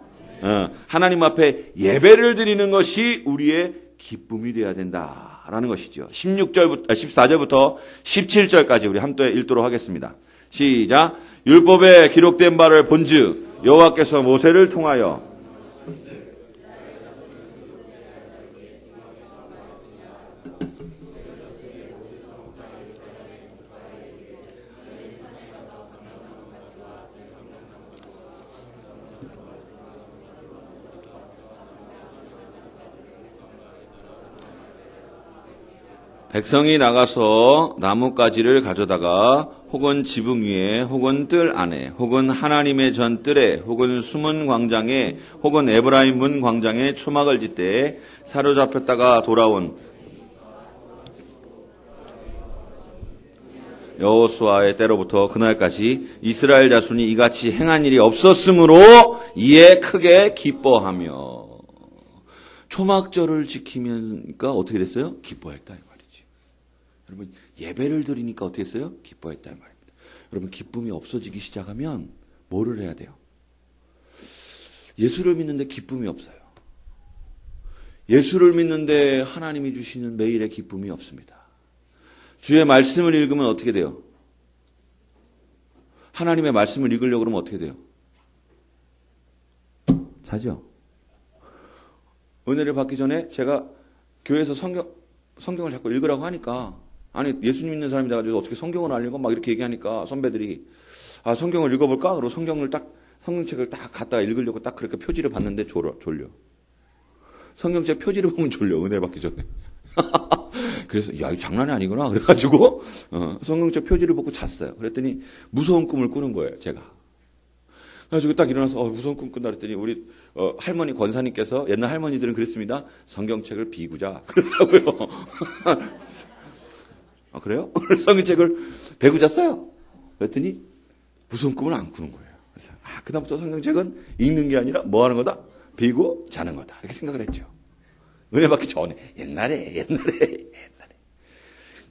하나님 앞에 예배를 드리는 것이 우리의 기쁨이 되어야 된다라는 것이죠. 14절부터 17절까지 우리 함께 읽도록 하겠습니다. 시작. 율법에 기록된 바를 본즉 여호와께서 모세를 통하여 백성이 나가서 나뭇가지를 가져다가 혹은 지붕 위에 혹은 뜰 안에 혹은 하나님의 전 뜰에 혹은 숨은 광장에 혹은 에브라임 문 광장에 초막을 짓되 사로잡혔다가 돌아온 여호수아의 때로부터 그날까지 이스라엘 자손이 이같이 행한 일이 없었으므로 이에 크게 기뻐하며. 초막절을 지키니까 어떻게 됐어요? 기뻐했다 이 말이지. 여러분 예배를 드리니까 어떻게 했어요? 기뻐했다 이 말입니다. 여러분 기쁨이 없어지기 시작하면 뭐를 해야 돼요? 예수를 믿는데 기쁨이 없어요. 예수를 믿는데 하나님이 주시는 매일의 기쁨이 없습니다. 주의 말씀을 읽으면 어떻게 돼요? 하나님의 말씀을 읽으려고 그러면 어떻게 돼요? 자죠? 은혜를 받기 전에 제가 교회에서 성경을 자꾸 읽으라고 하니까, 아니, 예수님 믿는 사람이 돼가지고 어떻게 성경을 안 읽어? 막 이렇게 얘기하니까 선배들이, 아, 성경을 읽어볼까? 그러고 성경책을 딱 갖다가 읽으려고 딱 그렇게 표지를 봤는데 졸려. 성경책 표지를 보면 졸려, 은혜 받기 전에. 그래서, 야, 이거 장난이 아니구나. 그래가지고, 성경책 표지를 보고 잤어요. 그랬더니 무서운 꿈을 꾸는 거예요, 제가. 그래가지고 딱 일어나서, 무서운 꿈 꾼다 그랬더니 우리, 할머니 권사님께서, 옛날 할머니들은 그랬습니다. 성경책을 비구자. 그러더라고요. 아, 그래요? 성경책을 베고 잤어요. 그랬더니 무서운 꿈을 안 꾸는 거예요. 그래서, 그다음부터 성경책은 읽는 게 아니라 뭐 하는 거다? 비고 자는 거다. 이렇게 생각을 했죠. 은혜 받기 전에. 옛날에.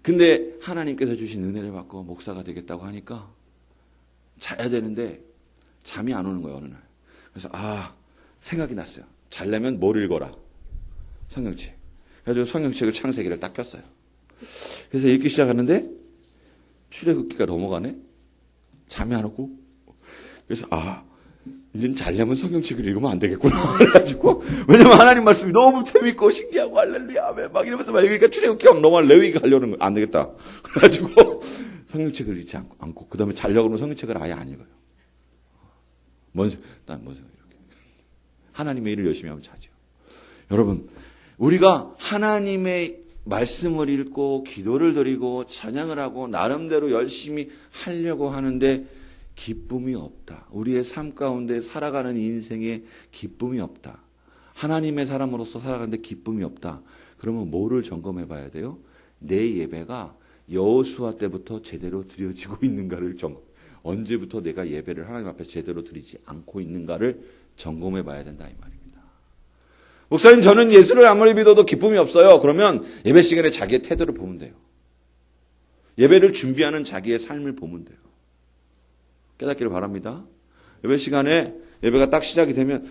근데 하나님께서 주신 은혜를 받고 목사가 되겠다고 하니까 자야 되는데 잠이 안 오는 거예요, 어느 날. 그래서, 생각이 났어요. 자려면 뭘 읽어라? 성경책. 그래서 성경책을 창세기를 딱 폈어요. 그래서 읽기 시작하는데 출애굽기가 넘어가네? 잠이 안 오고. 그래서, 이젠 자려면 성경책을 읽으면 안 되겠구나. 그래가지고, 왜냐면 하나님 말씀이 너무 재밌고 신기하고 할렐루야, 아멘. 막 이러면서 막 읽으니까 출애굽기가 넘어가 레위기가 하려는 거. 안 되겠다. 그래가지고, 성경책을 읽지 않고, 그 다음에 자려고 하면 성경책을 아예 안 읽어요. 뭔 생각, 이렇게. 하나님의 일을 열심히 하면 자죠. 여러분, 우리가 하나님의 말씀을 읽고, 기도를 드리고, 찬양을 하고, 나름대로 열심히 하려고 하는데, 기쁨이 없다. 우리의 삶 가운데 살아가는 인생에 기쁨이 없다. 하나님의 사람으로서 살아가는데 기쁨이 없다. 그러면 뭐를 점검해 봐야 돼요? 내 예배가 여호수아 때부터 제대로 드려지고 있는가를 언제부터 내가 예배를 하나님 앞에 제대로 드리지 않고 있는가를 점검해 봐야 된다 이 말입니다. 목사님, 저는 예수를 아무리 믿어도 기쁨이 없어요. 그러면 예배 시간에 자기의 태도를 보면 돼요. 예배를 준비하는 자기의 삶을 보면 돼요. 깨닫기를 바랍니다. 예배 시간에 예배가 딱 시작이 되면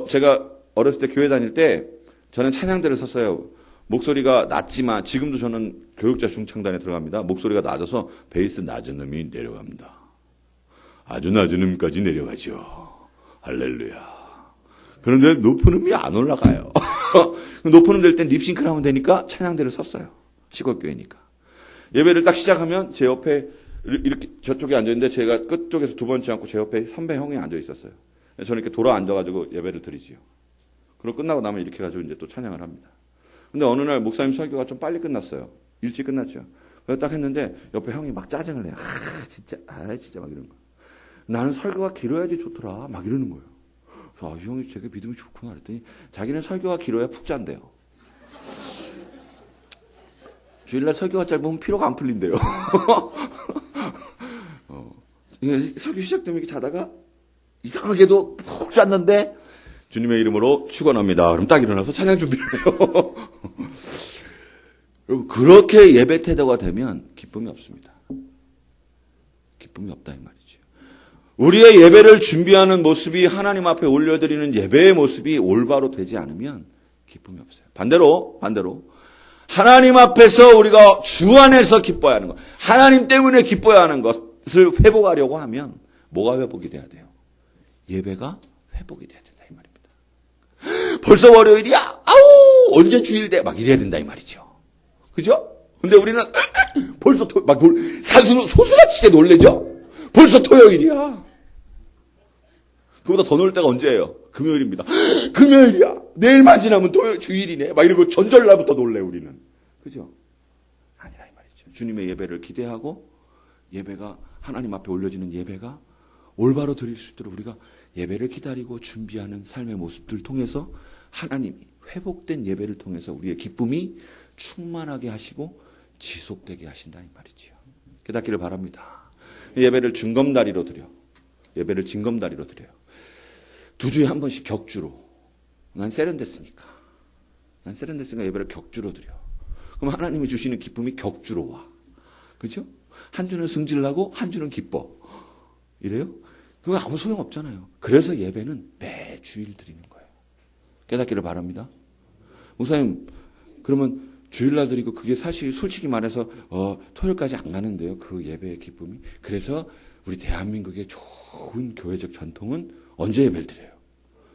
제가 어렸을 때 교회 다닐 때 저는 찬양대를 섰어요. 목소리가 낮지만 지금도 저는 교육자 중창단에 들어갑니다. 목소리가 낮아서 베이스 낮은 음이 내려갑니다. 아주 낮은 음까지 내려가죠. 할렐루야. 그런데 높은 음이 안 올라가요. 높은 음 될 땐 립싱크를 하면 되니까 찬양대를 섰어요. 시골 교회니까. 예배를 딱 시작하면 제 옆에 이렇게 저쪽에 앉아있는데 제가 끝쪽에서 두 번째 앉고 제 옆에 선배 형이 앉아있었어요. 저는 이렇게 돌아 앉아가지고 예배를 드리지요. 그리고 끝나고 나면 이렇게 가지고 이제 또 찬양을 합니다. 근데 어느 날 목사님 설교가 좀 빨리 끝났어요. 일찍 끝났죠. 그래서 딱 했는데 옆에 형이 막 짜증을 내요. 진짜 막 이러는 거예요. 나는 설교가 길어야지 좋더라. 막 이러는 거예요. 그래서 이 형이 되게 믿음이 좋구나 그랬더니 자기는 설교가 길어야 푹 잔대요. 주일날 설교가 짧으면 피로가 안 풀린대요. 설교 시작되면 이렇게 자다가 이상하게도 푹 잤는데 주님의 이름으로 축원합니다. 그럼 딱 일어나서 찬양 준비를 해요. 여러분, 그렇게 예배 태도가 되면 기쁨이 없습니다. 기쁨이 없다 이 말이죠. 우리의 예배를 준비하는 모습이 하나님 앞에 올려드리는 예배의 모습이 올바로 되지 않으면 기쁨이 없어요. 반대로 하나님 앞에서 우리가 주 안에서 기뻐야 하는 것, 하나님 때문에 기뻐야 하는 것을 회복하려고 하면 뭐가 회복이 돼야 돼요? 예배가 회복이 돼야 된다 이 말입니다. 벌써 월요일이야? 아우, 언제 주일 돼? 막 이래야 된다 이 말이죠. 그죠? 근데 우리는 벌써 소스라치게 놀래죠? 벌써 토요일이야. 그보다 더 놀 때가 언제예요? 금요일입니다. 금요일이야. 내일만 지나면 주일이네. 막 이러고 전절날부터 놀래 우리는. 그죠? 아니라 이 말이죠. 주님의 예배를 기대하고 예배가 하나님 앞에 올려지는 예배가 올바로 드릴 수 있도록 우리가 예배를 기다리고 준비하는 삶의 모습들을 통해서 하나님이 회복된 예배를 통해서 우리의 기쁨이 충만하게 하시고 지속되게 하신다 이 말이지요. 깨닫기를 바랍니다. 예배를 증검다리로 드려. 예배를 증검다리로 드려요. 2주에 한 번씩 격주로. 난 세련됐으니까 예배를 격주로 드려. 그럼 하나님이 주시는 기쁨이 격주로 와. 그죠? 한 주는 승질나고 한 주는 기뻐. 이래요? 그거 아무 소용 없잖아요. 그래서 예배는 매주일 드리는 거예요. 깨닫기를 바랍니다. 목사님, 그러면 주일날 드리고 그게 사실 솔직히 말해서 토요일까지 안 가는데요. 그 예배의 기쁨이. 그래서 우리 대한민국의 좋은 교회적 전통은 언제 예배를 드려요?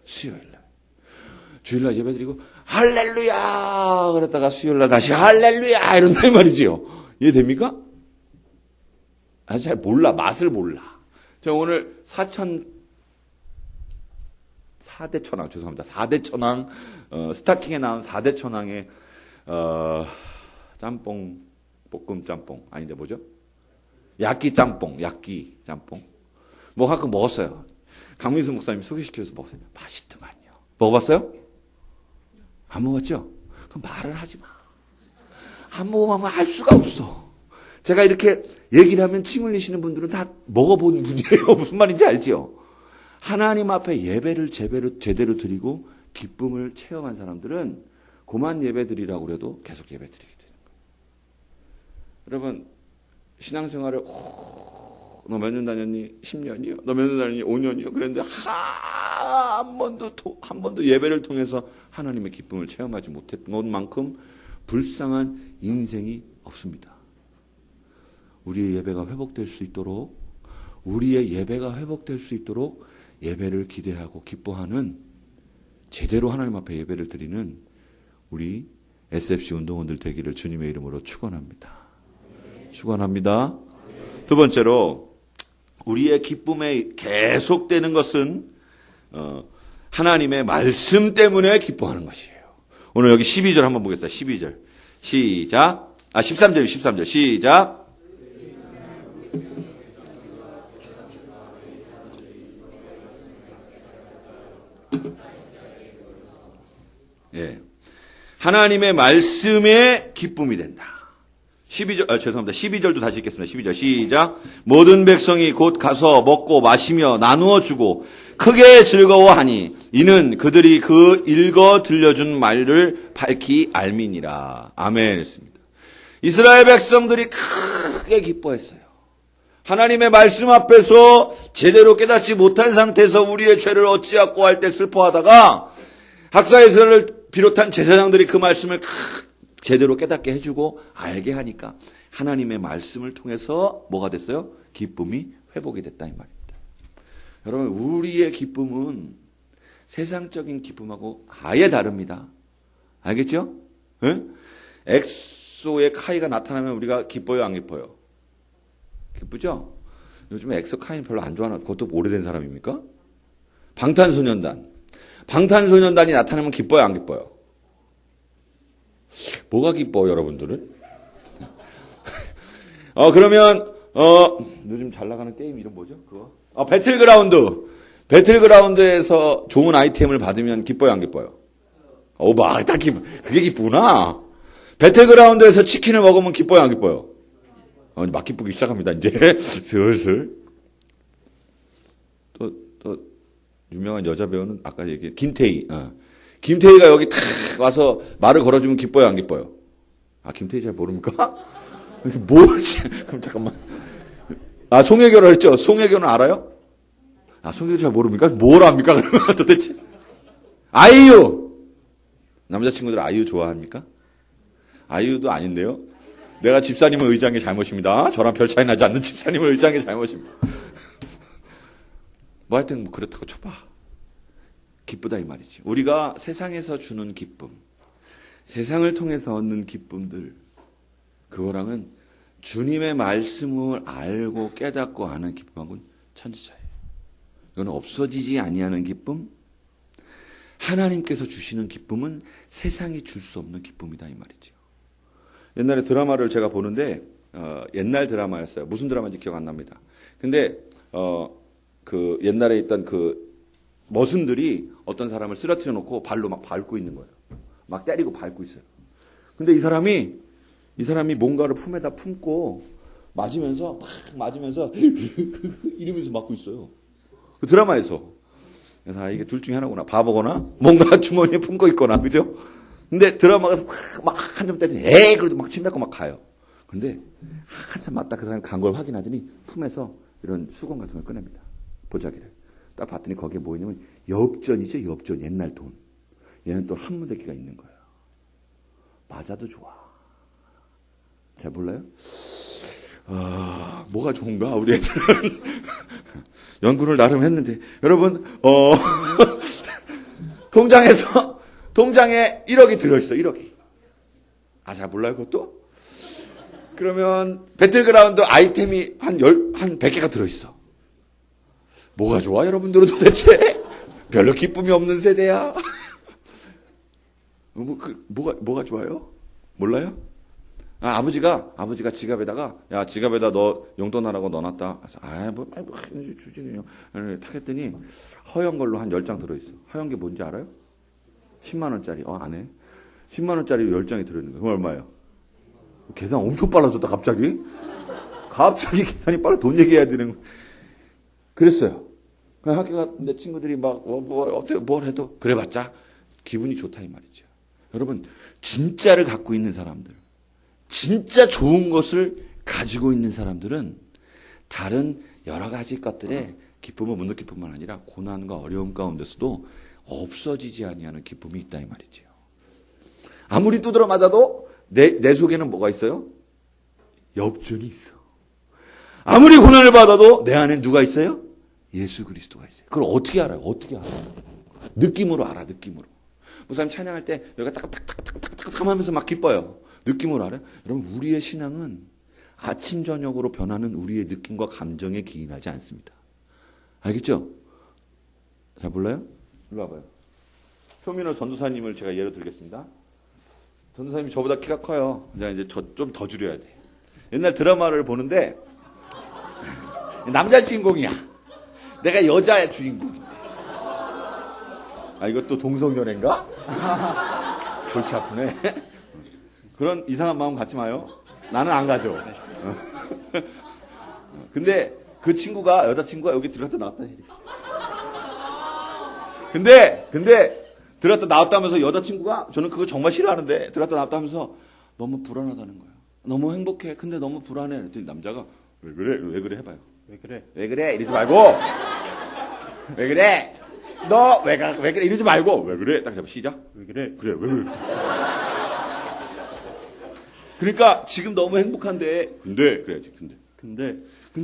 수요일날. 주일날 예배 드리고 할렐루야 그랬다가 수요일날 다시 할렐루야 이런다 이 말이지요. 이해됩니까? 아직 잘 몰라. 맛을 몰라. 제가 오늘 4대 천왕 죄송합니다. 4대 천왕 스타킹에 나온 4대 천왕의 짬뽕 볶음 짬뽕 아닌데 뭐죠? 야끼 짬뽕 뭐 가끔 먹었어요. 강민수 목사님 소개시켜서 먹었어요. 맛있더만요. 먹어봤어요? 안 먹었죠? 그럼 말을 하지 마. 안 먹어보면 알 수가 없어. 제가 이렇게 얘기를 하면 침 흘리시는 분들은 다 먹어본 분이에요. 무슨 말인지 알지요? 하나님 앞에 예배를 제대로 드리고 기쁨을 체험한 사람들은 고만 예배 드리라고 그래도 계속 예배 드리게 되는 거예요. 여러분, 신앙생활을 너 몇 년 다녔니? 10년이요? 너 몇 년 다녔니? 5년이요? 그랬는데 한 번도 예배를 통해서 하나님의 기쁨을 체험하지 못했던 것만큼 불쌍한 인생이 없습니다. 우리의 예배가 회복될 수 있도록 예배를 기대하고 기뻐하는 제대로 하나님 앞에 예배를 드리는 우리 SFC 운동원들 되기를 주님의 이름으로 축원합니다. 축원합니다. 두 번째로 우리의 기쁨에 계속되는 것은 하나님의 말씀 때문에 기뻐하는 것이에요. 오늘 여기 12절 한번 보겠습니다. 12절 시작. 13절 시작. 예. 하나님의 말씀에 기쁨이 된다. 12절도 다시 읽겠습니다. 12절 시작. 모든 백성이 곧 가서 먹고 마시며 나누어 주고 크게 즐거워하니 이는 그들이 그 읽어 들려준 말을 밝히 알미니라. 아멘 했습니다. 이스라엘 백성들이 크게 기뻐했어요. 하나님의 말씀 앞에서 제대로 깨닫지 못한 상태에서 우리의 죄를 어찌하고 할 때 슬퍼하다가 학사에서를 비롯한 제사장들이 그 말씀을 제대로 깨닫게 해주고 알게 하니까 하나님의 말씀을 통해서 뭐가 됐어요? 기쁨이 회복이 됐다 이 말입니다. 여러분, 우리의 기쁨은 세상적인 기쁨하고 아예 다릅니다. 알겠죠? 네? 엑소의 카이가 나타나면 우리가 기뻐요, 안 기뻐요? 기쁘죠? 요즘에 엑소 카이는 별로 안 좋아하는, 그것도 오래된 사람입니까? 방탄소년단이 나타나면 기뻐요, 안 기뻐요? 뭐가 기뻐요, 여러분들은? 그러면, 요즘 잘 나가는 게임 이름 뭐죠? 그거? 배틀그라운드에서 좋은 아이템을 받으면 기뻐요, 안 기뻐요? 그게 기쁘구나. 배틀그라운드에서 치킨을 먹으면 기뻐요, 안 기뻐요? 막 기쁘기 시작합니다, 이제. 슬슬. 또, 유명한 여자 배우는 아까 얘기한 김태희. 김태희가 여기 탁 와서 말을 걸어주면 기뻐요, 안 기뻐요? 김태희 잘 모릅니까? 뭐지? 그럼 잠깐만. 송혜교를 했죠? 송혜교는 알아요? 송혜교 잘 모릅니까? 뭘 압니까? 그러면 도대체? 아이유! 남자친구들 아이유 좋아합니까? 아이유도 아닌데요? 내가 집사님을 의지한 게 잘못입니다. 저랑 별 차이 나지 않는 집사님을 의지한 게 잘못입니다. 뭐 하여튼 그렇다고 쳐봐. 기쁘다 이 말이지. 우리가 세상에서 주는 기쁨, 세상을 통해서 얻는 기쁨들, 그거랑은 주님의 말씀을 알고 깨닫고 아는 기쁨하고는 천지차이에요. 이거는 없어지지 아니하는 기쁨, 하나님께서 주시는 기쁨은 세상이 줄 수 없는 기쁨이다 이 말이죠. 옛날에 드라마를 제가 보는데 옛날 드라마였어요. 무슨 드라마인지 기억 안 납니다. 근데 그 옛날에 있던 그 머슴들이 어떤 사람을 쓰러뜨려 놓고 발로 막 밟고 있는 거예요. 막 때리고 밟고 있어요. 근데 이 사람이 뭔가를 품에다 품고 맞으면서 막 맞으면서 이러면서 맞고 있어요. 그 드라마에서. 그래서 아, 이게 둘 중에 하나구나. 바보거나 뭔가 주머니에 품고 있거나, 그죠? 근데 드라마가 막 한점 때더니 에이 그래도 막 침뱉고 막 가요. 근데 한참 맞다 그 사람이 간 걸 확인하더니 품에서 이런 수건 같은 걸 꺼냅니다. 보자기를. 딱 봤더니 거기에 뭐 있냐면 엽전이죠. 엽전. 옛날 돈. 얘는 또 한무대기가 있는 거예요. 맞아도 좋아. 잘 몰라요? 아, 뭐가 좋은가 우리 애들은. 연구를 나름 했는데 여러분 통장에 1억이 들어있어. 1억이. 아, 잘 몰라요 그것도? 그러면 배틀그라운드 아이템이 한 100개가 들어있어. 뭐가 좋아 여러분들은 도대체? 별로 기쁨이 없는 세대야. 뭐가 좋아요? 몰라요? 아, 아버지가 지갑에다가, 야, 지갑에다 너 용돈 하라고 넣어놨다. 주지는요. 탁 했더니, 허연 걸로 한 10장 들어있어. 허연 게 뭔지 알아요? 10만원짜리. 안 해. 10만원짜리 10장이 들어있는 거예요. 그럼 얼마예요? 계산 엄청 빨라졌다, 갑자기. 갑자기 계산이 빨라. 돈 얘기해야 되는 거. 그랬어요. 학교 갔는데 친구들이 막, 어때, 뭘 해도, 그래봤자, 기분이 좋다, 이 말이죠. 여러분, 진짜를 갖고 있는 사람들, 진짜 좋은 것을 가지고 있는 사람들은 다른 여러 가지 것들에 기쁨을 못 느낄 뿐만 아니라 고난과 어려움 가운데서도 없어지지 아니하는 기쁨이 있다 이 말이죠. 아무리 두드러 맞아도 내 속에는 뭐가 있어요? 엽전이 있어. 아무리 고난을 받아도 내 안에 누가 있어요? 예수 그리스도가 있어요. 그걸 어떻게 알아요? 어떻게 알아요? 느낌으로 알아, 느낌으로. 목사님 찬양할 때 여기가 딱딱딱딱딱 하면서 막 기뻐요. 느낌으로 알아요? 여러분, 우리의 신앙은 아침 저녁으로 변하는 우리의 느낌과 감정에 기인하지 않습니다. 알겠죠? 잘 몰라요? 일로 와봐요. 표민호 전도사님을 제가 예로 들겠습니다. 전도사님이 저보다 키가 커요. 이제 좀 더 줄여야 돼. 옛날 드라마를 보는데 남자 주인공이야. 내가 여자 주인공인데. 아, 이것도 동성연애인가? 골치 아프네. 그런 이상한 마음 갖지 마요. 나는 안 가죠. 근데 그 친구가, 여자친구가 여기 들어갔다 나왔다. 근데 들어갔다 나왔다면서 여자친구가, 저는 그거 정말 싫어하는데 들어갔다 나왔다면서 너무 불안하다는 거예요. 너무 행복해. 근데 너무 불안해. 그랬더니 남자가 왜 그래 해봐요. 왜 그래 이러지 말고, 왜 그래 너 왜 그래 이러지 말고, 왜 그래 딱 해봐. 시작. 왜 그래 왜 그래. 그러니까 지금 너무 행복한데, 그래야지. 근데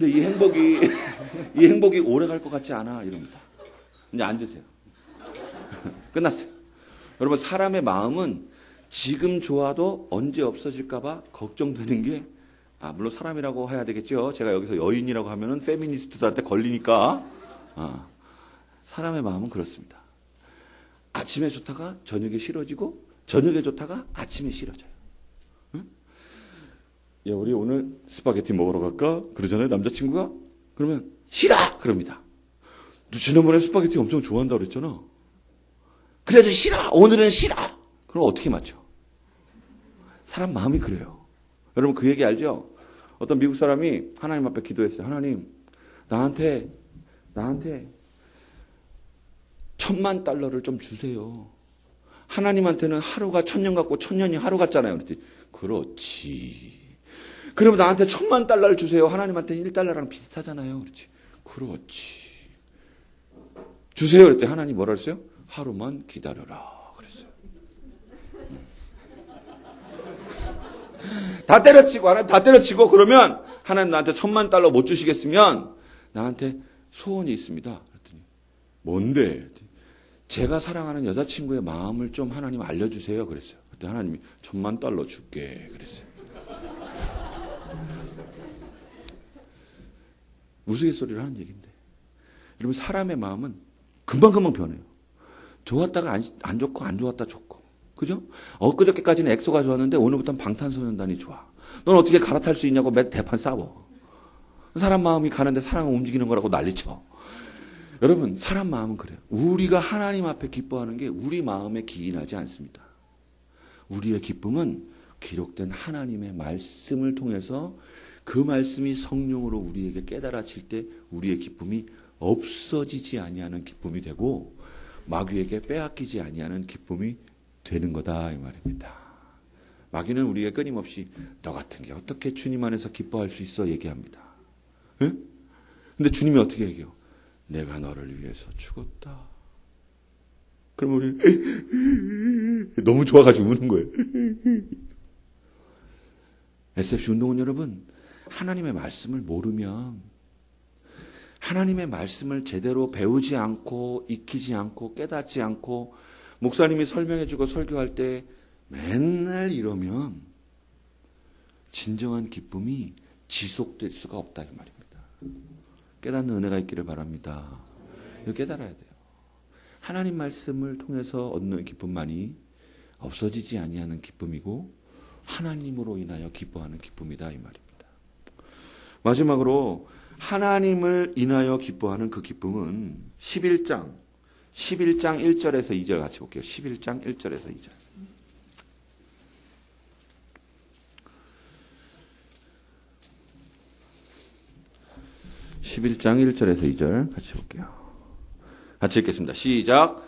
이 행복이 오래 갈 것 같지 않아 이럽니다. 이제 앉으세요. 끝났어요. 여러분, 사람의 마음은 지금 좋아도 언제 없어질까봐 걱정되는 게, 물론 사람이라고 해야 되겠죠. 제가 여기서 여인이라고 하면은 페미니스트들한테 걸리니까. 사람의 마음은 그렇습니다. 아침에 좋다가 저녁에 싫어지고, 저녁에 좋다가 아침에 싫어져요. 응? 야, 우리 오늘 스파게티 먹으러 갈까? 그러잖아요, 남자친구가. 그러면 싫어! 그럽니다. 너 지난번에 스파게티 엄청 좋아한다고 그랬잖아. 그래도 싫어! 오늘은 싫어! 그럼 어떻게 맞죠? 사람 마음이 그래요. 여러분, 그 얘기 알죠? 어떤 미국 사람이 하나님 앞에 기도했어요. 하나님, 나한테 $10,000,000를 좀 주세요. 하나님한테는 하루가 1000년 같고 1000년이 하루 같잖아요. 그랬더니, 그렇지. 그러면 나한테 $10,000,000를 주세요. 하나님한테는 1달러랑 비슷하잖아요. 그렇지. 주세요. 그랬더니 하나님 뭐라 그랬어요? 하루만 기다려라. 그랬어요. 하나님 다 때려치고, 그러면 하나님 나한테 $10,000,000 못 주시겠으면 나한테 소원이 있습니다. 그랬더니, 뭔데? 그랬더니, 제가 사랑하는 여자친구의 마음을 좀 하나님 알려주세요. 그랬어요. 그때 하나님이 $10,000,000 줄게. 그랬어요. 우스갯소리를 하는 얘기인데, 여러분, 사람의 마음은 금방금방 변해요. 좋았다가 안 좋고, 안 좋았다 좋고. 그죠? 엊그저께까지는 엑소가 좋았는데 오늘부터는 방탄소년단이 좋아. 넌 어떻게 갈아탈 수 있냐고 매 대판 싸워. 사람 마음이 가는데 사람은 움직이는 거라고 난리쳐. 여러분, 사람 마음은 그래요. 우리가 하나님 앞에 기뻐하는 게 우리 마음에 기인하지 않습니다. 우리의 기쁨은 기록된 하나님의 말씀을 통해서 그 말씀이 성령으로 우리에게 깨달아질 때 우리의 기쁨이 없어지지 아니하는 기쁨이 되고 마귀에게 빼앗기지 아니하는 기쁨이 되는 거다 이 말입니다. 마귀는 우리에게 끊임없이 너 같은 게 어떻게 주님 안에서 기뻐할 수 있어 얘기합니다. 예? 근데 주님이 어떻게 얘기해요? 내가 너를 위해서 죽었다. 그럼 우리 너무 좋아가지고 우는 거예요. SFC 운동원 여러분, 하나님의 말씀을 모르면, 하나님의 말씀을 제대로 배우지 않고 익히지 않고 깨닫지 않고 목사님이 설명해주고 설교할 때 맨날 이러면 진정한 기쁨이 지속될 수가 없다 이 말입니다. 깨닫는 은혜가 있기를 바랍니다. 이거 깨달아야 돼요. 하나님 말씀을 통해서 얻는 기쁨만이 없어지지 아니하는 기쁨이고 하나님으로 인하여 기뻐하는 기쁨이다 이 말입니다. 마지막으로 하나님을 인하여 기뻐하는 그 기쁨은 11장 1절에서 2절 같이 볼게요. 11장 1절에서 2절. (11장 1절에서 2절) 같이 볼게요. 같이 읽겠습니다. 시작.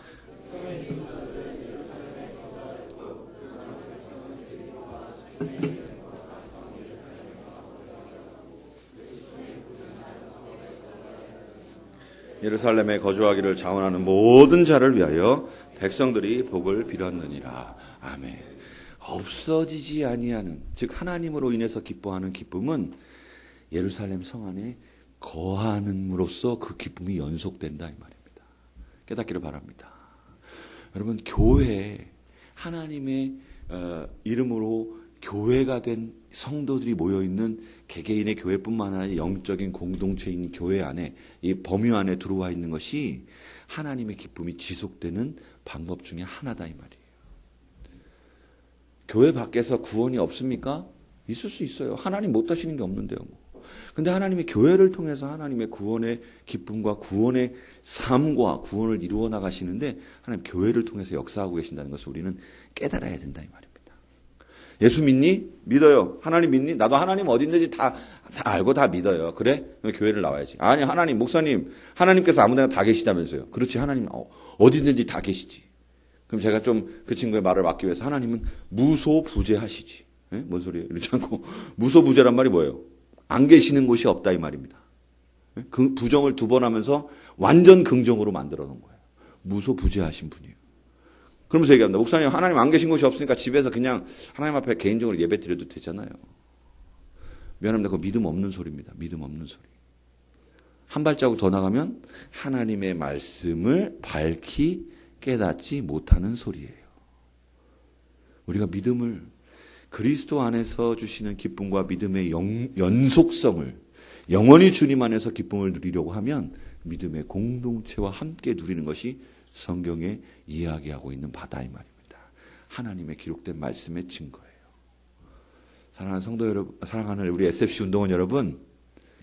예루살렘에 거주하기를 자원하는 모든 자를 위하여 백성들이 복을 빌었느니라. 아멘. 없어지지 아니하는, 즉 하나님으로 인해서 기뻐하는 기쁨은 예루살렘 성 안에 거하는으로써 그 기쁨이 연속된다 이 말입니다. 깨닫기를 바랍니다. 여러분, 교회, 하나님의 이름으로 교회가 된 성도들이 모여있는 개개인의 교회뿐만 아니라 영적인 공동체인 교회 안에, 이 범위 안에 들어와 있는 것이 하나님의 기쁨이 지속되는 방법 중에 하나다 이 말이에요. 교회 밖에서 구원이 없습니까? 있을 수 있어요. 하나님 못 하시는 게 없는데요. 근데 하나님의 교회를 통해서 하나님의 구원의 기쁨과 구원의 삶과 구원을 이루어 나가시는데 하나님 교회를 통해서 역사하고 계신다는 것을 우리는 깨달아야 된다 이 말입니다. 예수 믿니? 믿어요. 하나님 믿니? 나도 하나님 어디 있는지 다 알고 다 믿어요. 그래? 교회를 나와야지. 아니, 하나님, 목사님, 하나님께서 아무데나 다 계시다면서요. 그렇지, 하나님 어디 있는지 다 계시지. 그럼 제가 좀 그 친구의 말을 막기 위해서 하나님은 무소부재하시지. 예? 뭔 소리예요? 이러지 않고 무소부재란 말이 뭐예요? 안 계시는 곳이 없다 이 말입니다. 예? 그 부정을 두 번 하면서 완전 긍정으로 만들어 놓은 거예요. 무소부재하신 분이에요. 그러면서 얘기합니다. 목사님, 하나님 안 계신 곳이 없으니까 집에서 그냥 하나님 앞에 개인적으로 예배 드려도 되잖아요. 미안합니다. 그거 믿음 없는 소리입니다. 믿음 없는 소리. 한 발자국 더 나가면 하나님의 말씀을 밝히 깨닫지 못하는 소리예요. 우리가 믿음을, 그리스도 안에서 주시는 기쁨과 믿음의 연속성을, 영원히 주님 안에서 기쁨을 누리려고 하면 믿음의 공동체와 함께 누리는 것이 성경에 이야기하고 있는 바다 이 말입니다. 하나님의 기록된 말씀의 증거예요. 사랑하는 성도 여러분, 사랑하는 우리 SFC 운동원 여러분,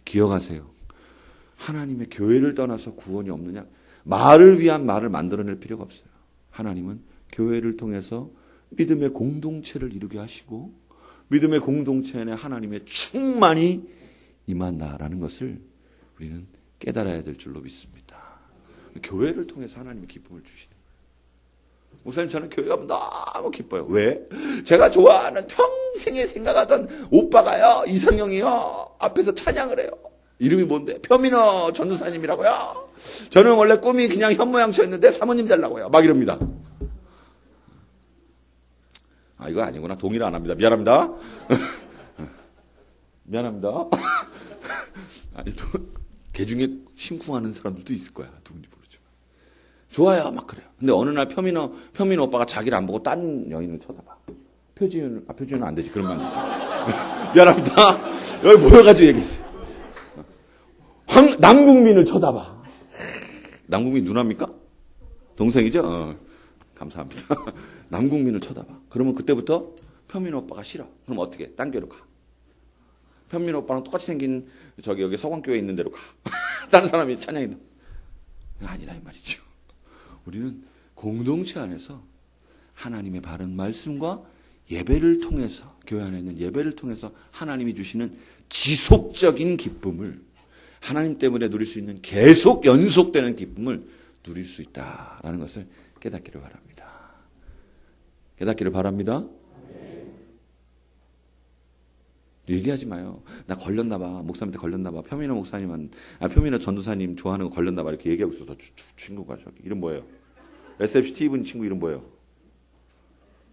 기억하세요. 하나님의 교회를 떠나서 구원이 없느냐? 말을 위한 말을 만들어낼 필요가 없어요. 하나님은 교회를 통해서 믿음의 공동체를 이루게 하시고 믿음의 공동체 안에 하나님의 충만이 임한다라는 것을 우리는 깨달아야 될 줄로 믿습니다. 교회를 통해서 하나님의 기쁨을 주시는 거예요. 목사님, 저는 교회가 너무 기뻐요. 왜? 제가 좋아하는 평생에 생각하던 오빠가요, 이상형이요, 앞에서 찬양을 해요. 이름이 뭔데? 표민호 전도사님이라고요. 저는 원래 꿈이 그냥 현모양처였는데 사모님 되려고요. 막 이럽니다. 아, 이거 아니구나. 동의를 안 합니다. 미안합니다. 미안합니다. 아니, 개 중에 심쿵하는 사람들도 있을 거야. 누군지 모르지만. 좋아요. 막 그래요. 근데 어느 날 표민호 오빠가 자기를 안 보고 딴 여인을 쳐다봐. 표지윤은 안 되지. 그러면 안 되지. 미안합니다. 여기 모여가지고 얘기했어요. 남국민을 쳐다봐. 남국민 누나입니까? 동생이죠? 감사합니다. 남국민을 쳐다봐. 그러면 그때부터 표민호 오빠가 싫어. 그럼 어떻게? 딴 교회로 가. 표민호 오빠랑 똑같이 생긴 여기 서광교회 있는 데로 가. 다른 사람이 찬양이다. 아니라 이 말이죠. 우리는 공동체 안에서 하나님의 바른 말씀과 예배를 통해서, 교회 안에 있는 예배를 통해서 하나님이 주시는 지속적인 기쁨을, 하나님 때문에 누릴 수 있는 계속 연속되는 기쁨을 누릴 수 있다라는 것을 깨닫기를 바랍니다. 깨닫기를 바랍니다. 얘기하지 마요. 나 걸렸나 봐. 목사님한테 걸렸나 봐. 표민호 목사님은, 표민호 전도사님 좋아하는 거 걸렸나 봐. 이렇게 얘기하고 있어. 친구가 저기. 이름 뭐예요? SFC TV 친구 이름 뭐예요?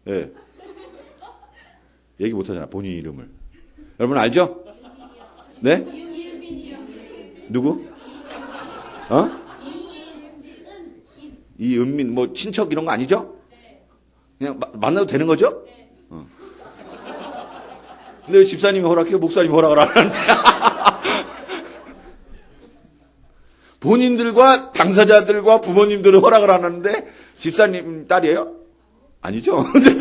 예. 얘기 못 하잖아. 본인 이름을. 여러분 알죠? 네? 누구? 이은민, 뭐, 친척 이런 거 아니죠? 그냥 만나도 되는 거죠? 근데 왜 집사님이 허락해요? 목사님이 허락을 안 하는데. 본인들과 당사자들과 부모님들은 허락을 안 하는데, 집사님 딸이에요? 아니죠? 근데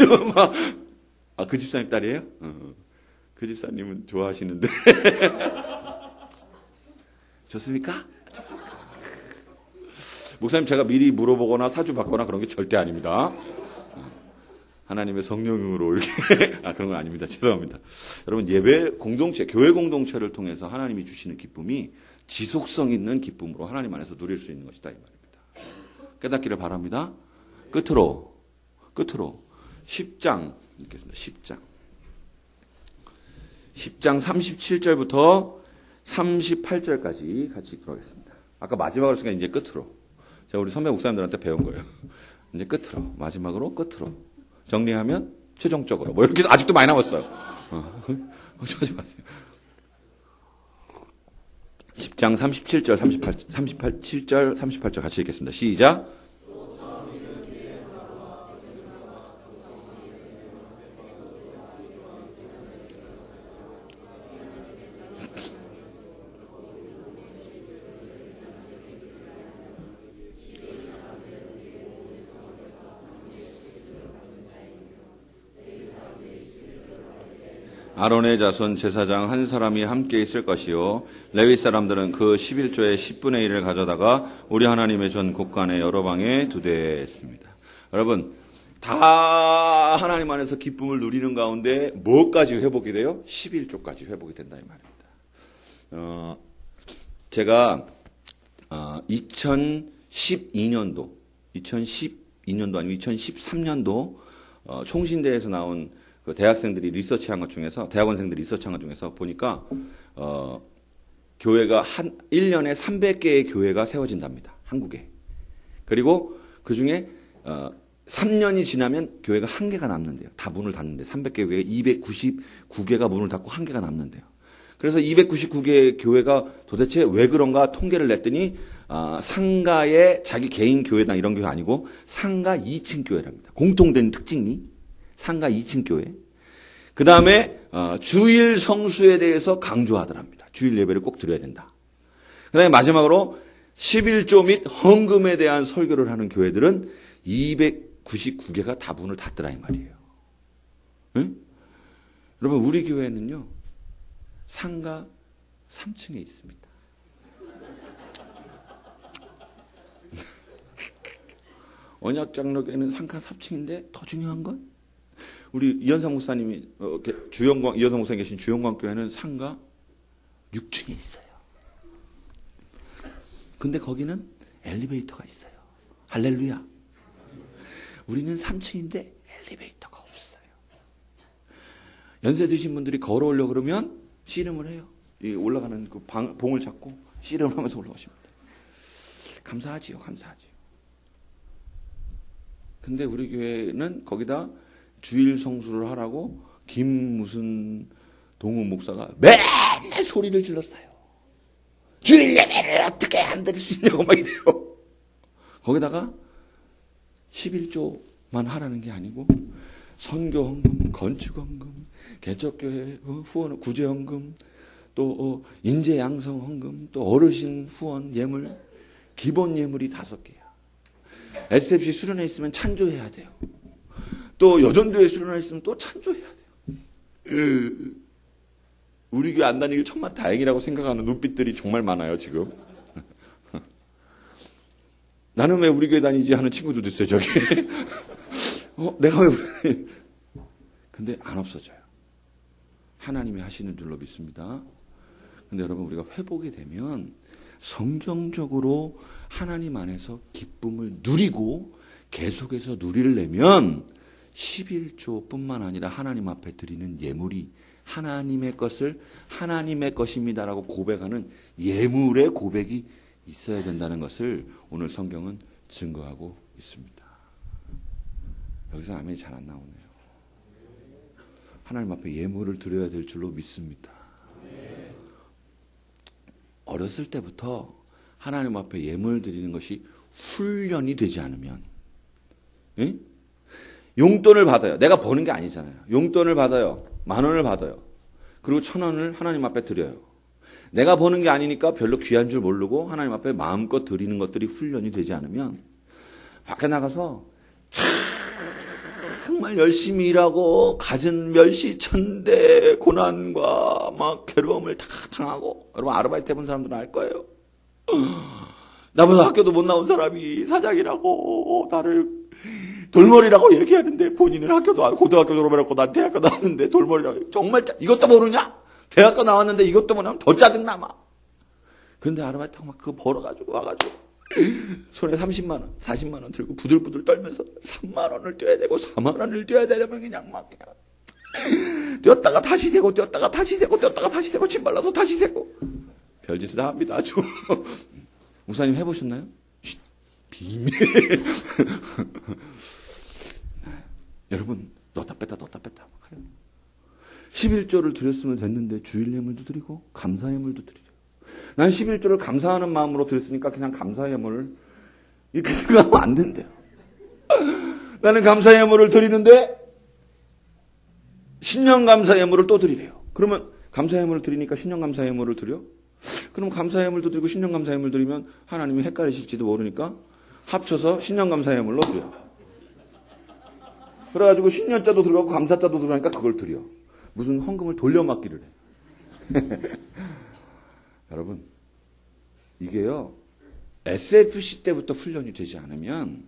그 집사님 딸이에요? 그 집사님은 좋아하시는데. 좋습니까? 좋습니까? 목사님 제가 미리 물어보거나 사주 받거나 그런 게 절대 아닙니다. 하나님의 성령으로 이렇게 그런 건 아닙니다. 죄송합니다. 여러분 예배 공동체, 교회 공동체를 통해서 하나님이 주시는 기쁨이 지속성 있는 기쁨으로 하나님 안에서 누릴 수 있는 것이다 이 말입니다. 깨닫기를 바랍니다. 끝으로 10장 읽겠습니다. 10장 37절부터 38절까지 같이 들어가겠습니다. 아까 마지막으로 했으니까 이제 끝으로. 제가 우리 선배 목사님들한테 배운 거예요. 이제 끝으로. 마지막으로 끝으로. 정리하면 최종적으로. 뭐 이렇게 아직도 많이 남았어요. 걱정하지 마세요. 10장 37절, 37절, 38절 같이 읽겠습니다. 시작. 아론의 자손 제사장 한 사람이 함께 있을 것이요 레위 사람들은 그 11조의 10분의 1을 가져다가 우리 하나님의 전 곳간의 여러 방에 두대했습니다. 여러분 다 하나님 안에서 기쁨을 누리는 가운데 뭐까지 회복이 돼요? 11조까지 회복이 된다 이 말입니다. 제가 2012년도 아니고 2013년도 총신대에서 나온 그 대학생들이 리서치한 것 중에서, 대학원생들이 리서치한 것 중에서 보니까, 교회가 1년에 300개의 교회가 세워진답니다. 한국에. 그리고 그 중에, 3년이 지나면 교회가 1개가 남는데요. 다 문을 닫는데, 300개 교회가 299개가 문을 닫고 1개가 남는데요. 그래서 299개의 교회가 도대체 왜 그런가 통계를 냈더니, 상가의 자기 개인 교회당 이런 교회 아니고, 상가 2층 교회랍니다. 공통된 특징이. 상가 2층 교회. 그 다음에 주일 성수에 대해서 강조하더랍니다. 주일 예배를 꼭 드려야 된다. 그 다음에 마지막으로 11조 및 헌금에 대한 설교를 하는 교회들은 299개가 다 문을 닫더라 이 말이에요. 응? 여러분 우리 교회는요. 상가 3층에 있습니다. 언약장로교회는 상가 3층인데 더 중요한 건 우리 이현상 목사님이 이현상 목사님 계신 주영광 교회는 상가 6층에 있어요. 근데 거기는 엘리베이터가 있어요. 할렐루야. 우리는 3층인데 엘리베이터가 없어요. 연세 드신 분들이 걸어오려고 그러면 씨름을 해요. 이 올라가는 그 봉을 잡고 씨름을 하면서 올라오십니다. 감사하지요. 근데 우리 교회는 거기다 주일 성수를 하라고 무슨 동우 목사가 맨날 소리를 질렀어요. 주일 예배를 어떻게 안 드릴 수 있냐고 막 이래요. 거기다가 11조만 하라는 게 아니고 선교헌금, 건축헌금, 개척교회 후원, 구제헌금, 또 인재양성헌금, 또 어르신 후원 예물, 기본 예물이 5개야. SFC 수련회 있으면 찬조해야 돼요. 또 여전도에 수련회 있으면 또 찬조해야 돼요. 우리 교회 안 다니길 정말 다행이라고 생각하는 눈빛들이 정말 많아요 지금. 나는 왜 우리 교회 다니지 하는 친구들도 있어요 저기. 내가 왜 우리 근데 안 없어져요. 하나님이 하시는 줄로 믿습니다. 근데 여러분, 우리가 회복이 되면 성경적으로 하나님 안에서 기쁨을 누리고 계속해서 누리려면 11조뿐만 아니라 하나님 앞에 드리는 예물이 하나님의 것을 하나님의 것입니다라고 고백하는 예물의 고백이 있어야 된다는 것을 오늘 성경은 증거하고 있습니다. 여기서 아멘이 잘 안 나오네요. 하나님 앞에 예물을 드려야 될 줄로 믿습니다. 어렸을 때부터 하나님 앞에 예물 드리는 것이 훈련이 되지 않으면, 응? 용돈을 받아요. 내가 버는 게 아니잖아요. 용돈을 받아요. 10,000원을 받아요. 그리고 1,000원을 하나님 앞에 드려요. 내가 버는 게 아니니까 별로 귀한 줄 모르고 하나님 앞에 마음껏 드리는 것들이 훈련이 되지 않으면 밖에 나가서 정말 열심히 일하고 갖은 멸시천대 고난과 막 괴로움을 다 당하고, 여러분 아르바이트 해본 사람들은 알 거예요. 나보다 학교도 못 나온 사람이 사장이라고 나를 돌머리라고 얘기하는데 본인은 고등학교 졸업해놓고 난 대학교 나왔는데 돌머리라고. 정말 이것도 모르냐? 대학교 나왔는데 이것도 모르면 더 짜증나 막. 그런데 아르바이트 하고 막 그거 벌어가지고 와가지고 손에 30만 원, 40만 원 들고 부들부들 떨면서 3만 원을 떼야 되고 4만 원을 떼야 되려면 그냥 막 뛰었다가 다시 세고 뛰었다가 다시 세고 뛰었다가 다시 세고 침 발라서 다시 세고 별짓을 다 합니다. 아주. 목사님 해보셨나요? 쉿, 비밀. 여러분 넣었다 뺐다 넣었다 뺐다 막 하려고. 11조를 드렸으면 됐는데 주일 예물도 드리고 감사 예물도 드리죠. 난 11조를 감사하는 마음으로 드렸으니까 그냥 감사 예물을 이렇게 생각하면 안 된대요. 나는 감사 예물을 드리는데 신년 감사 예물을 또 드리래요. 그러면 감사 예물을 드리니까 신년 감사 예물을 드려? 그럼 감사 예물도 드리고 신년 감사 예물 드리면 하나님이 헷갈리실지도 모르니까 합쳐서 신년 감사 예물로 드려. 그래가지고 신년자도 들어가고 감사자도 들어가니까 그걸 드려. 무슨 헌금을 돌려막기를 해. 여러분, 이게요, SFC 때부터 훈련이 되지 않으면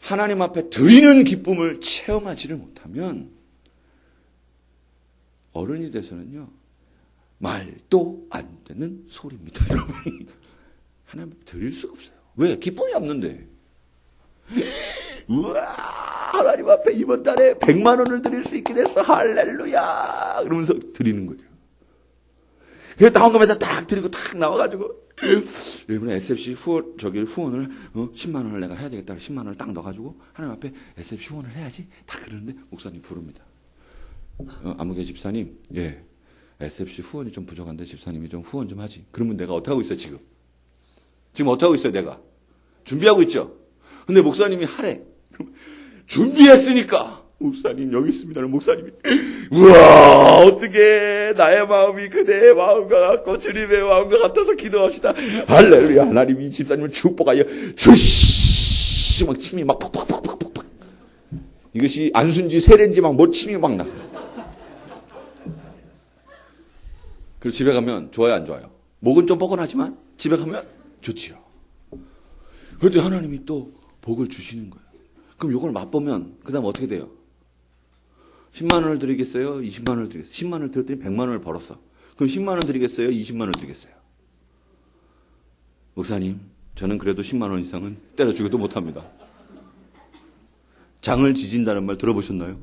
하나님 앞에 드리는 기쁨을 체험하지를 못하면 어른이 돼서는요, 말도 안 되는 소리입니다, 여러분. 하나님 앞에 드릴 수가 없어요. 왜? 기쁨이 없는데. 우와, 하나님 앞에 이번 달에 100만 원을 드릴 수 있게 됐어. 할렐루야. 그러면서 드리는 거예요. 그래서 다운금에다 딱 드리고 딱 나와가지고, 이번에 SFC 후원을, 10만 원을 내가 해야 되겠다. 10만 원을 딱 넣어가지고, 하나님 앞에 SFC 후원을 해야지. 딱 그러는데, 목사님 부릅니다. 아무개 집사님, 예. SFC 후원이 좀 부족한데, 집사님이 좀 후원 좀 하지. 그러면 내가 어떻게 하고 있어요, 지금? 지금 어떻게 하고 있어요, 내가? 준비하고 있죠? 근데 목사님이 하래. 준비했으니까. 목사님 여기 있습니다. 목사님이 우와 어떻게 나의 마음이 그대의 마음과 같고 주님의 마음과 같아서 기도합시다. 할렐루야. 하나님 이 집사님을 축복하여 주시 막 침이 막 팍팍팍팍팍. 이것이 안순지 세례인지 막 뭐 침이 막 나. 그리고 집에 가면 좋아요 안 좋아요? 목은 좀 뻐근하지만 집에 가면 좋지요. 그런데 하나님이 또 복을 주시는 거예요. 그럼 이걸 맛보면 그 다음 어떻게 돼요? 10만 원을 드리겠어요? 20만 원을 드리겠어요? 10만 원을 드렸더니 100만 원을 벌었어. 그럼 10만 원 드리겠어요? 20만 원을 드리겠어요? 목사님, 저는 그래도 10만 원 이상은 때려주기도 못합니다. 장을 지진다는 말 들어보셨나요?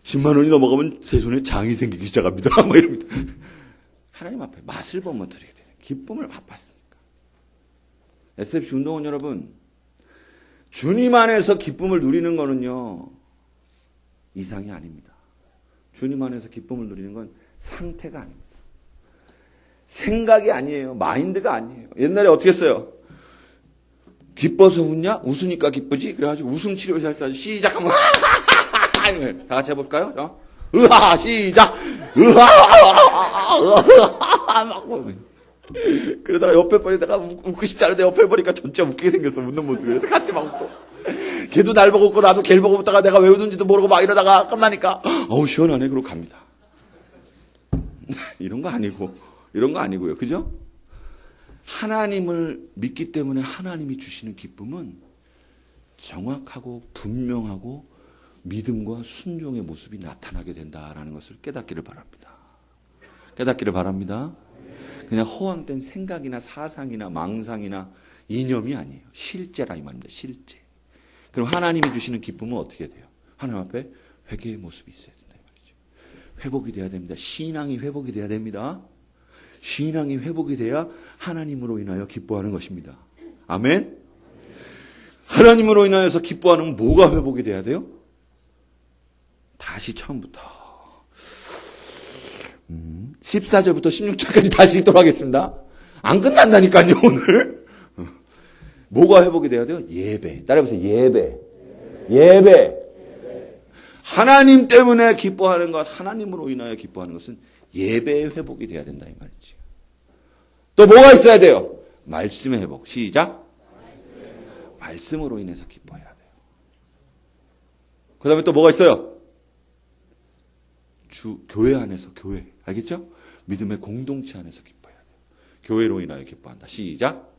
10만 원이 넘어가면 제 손에 장이 생기기 시작합니다. 뭐 이럽니다. 하나님 앞에 맛을 보면 드리게 돼요. 기쁨을 맛봤으니까. SFC 운동원 여러분, 주님 안에서 기쁨을 누리는 거는요, 이상이 아닙니다. 주님 안에서 기쁨을 누리는 건 상태가 아닙니다. 생각이 아니에요. 마인드가 아니에요. 옛날에 어떻게 했어요? 기뻐서 웃냐? 웃으니까 기쁘지? 그래가지고 웃음 치료해서 할 때 시작하면 다 같이 해볼까요? 으하 시작 으하 막 그러다가 옆에 버리다가 웃고 싶지 않은데 옆에 보니까 전체 웃기게 생겼어. 웃는 모습이. 그래서 같이 막 웃고. 걔도 날 보고 웃고 나도 걔를 보고 웃다가 내가 왜 웃는지도 모르고 막 이러다가 끝나니까 어우 시원하네. 그러고 갑니다. 이런 거 아니고요. 그죠? 하나님을 믿기 때문에 하나님이 주시는 기쁨은 정확하고 분명하고 믿음과 순종의 모습이 나타나게 된다라는 것을 깨닫기를 바랍니다. 깨닫기를 바랍니다. 그냥 허황된 생각이나 사상이나 망상이나 이념이 아니에요. 실제라 이 말입니다. 실제. 그럼 하나님이 주시는 기쁨은 어떻게 돼요? 하나님 앞에 회개의 모습이 있어야 된다 이 말이죠. 회복이 돼야 됩니다. 신앙이 회복이 돼야 됩니다. 신앙이 회복이 돼야 하나님으로 인하여 기뻐하는 것입니다. 아멘? 하나님으로 인하여서 기뻐하는 뭐가 회복이 돼야 돼요? 다시 처음부터 14절부터 16절까지 다시 읽도록 하겠습니다. 안 끝난다니까요 오늘. 뭐가 회복이 돼야 돼요? 예배. 따라해보세요. 예배. 하나님 때문에 기뻐하는 것, 하나님으로 인하여 기뻐하는 것은 예배의 회복이 돼야 된다 이 말이죠. 또 뭐가 있어야 돼요? 말씀의 회복. 시작. 말씀으로 인해서 기뻐해야 돼요. 그 다음에 또 뭐가 있어요? 교회 안에서 교회. 알겠죠? 믿음의 공동체 안에서 기뻐해야 돼요. 교회로 인하여 기뻐한다. 시작.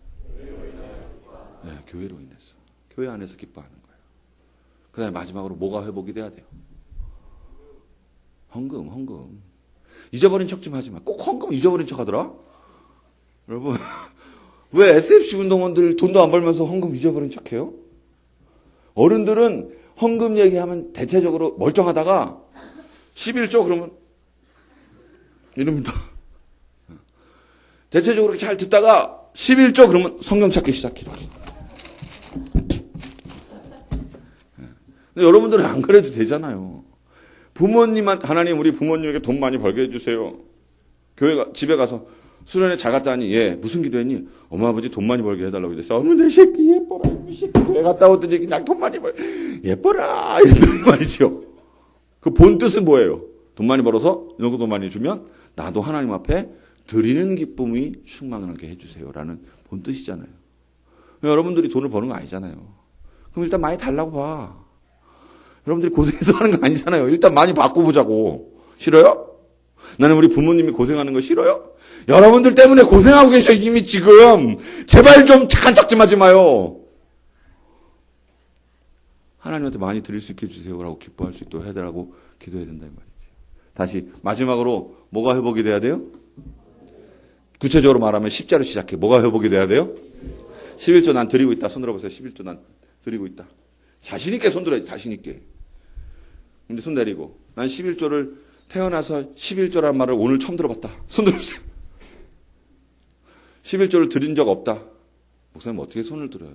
네, 교회로 인해서. 교회 안에서 기뻐하는 거예요. 그 다음에 마지막으로 뭐가 회복이 돼야 돼요? 헌금. 잊어버린 척 좀 하지 마. 꼭 헌금 잊어버린 척 하더라? 여러분, 왜 SFC 운동원들 돈도 안 벌면서 헌금 잊어버린 척 해요? 어른들은 헌금 얘기하면 대체적으로 멀쩡하다가 11조 그러면 이럽니다. 대체적으로 잘 듣다가 11조 그러면 성경 찾기 시작해요. 근데 여러분들은 안 그래도 되잖아요. 부모님한테 하나님 우리 부모님에게 돈 많이 벌게 해주세요. 집에 가서 수련회 잘 갔다 하니 예 무슨 기도했니? 엄마 아버지 돈 많이 벌게 해달라고 그랬어. 어머 내 새끼 예뻐라 이 새끼 왜 갔다 왔더니 그냥 돈 많이 벌 예뻐라 이런 말이죠. 그 본 뜻은 뭐예요? 돈 많이 벌어서 이런 거 돈 많이 주면 나도 하나님 앞에 드리는 기쁨이 충만하게 해주세요라는 본 뜻이잖아요. 여러분들이 돈을 버는 거 아니잖아요. 그럼 일단 많이 달라고 봐. 여러분들이 고생해서 하는 거 아니잖아요. 일단 많이 바꿔보자고. 싫어요? 나는 우리 부모님이 고생하는 거 싫어요? 여러분들 때문에 고생하고 계셔 이미 지금. 제발 좀 착한 척 좀 하지 마요. 하나님한테 많이 드릴 수 있게 해주세요라고 기뻐할 수 있도록 해달라고 기도해야 된다 이 말이죠. 다시 마지막으로 뭐가 회복이 돼야 돼요? 구체적으로 말하면 십자로 시작해. 뭐가 회복이 돼야 돼요? 11조 난 드리고 있다. 손 들어보세요. 11조 난 드리고 있다. 자신 있게 손 들어야지. 자신 있게. 근데 손 내리고 난 11조를 태어나서 11조란 말을 오늘 처음 들어봤다. 손 들어보세요. 11조를 드린 적 없다. 목사님 어떻게 손을 들어요?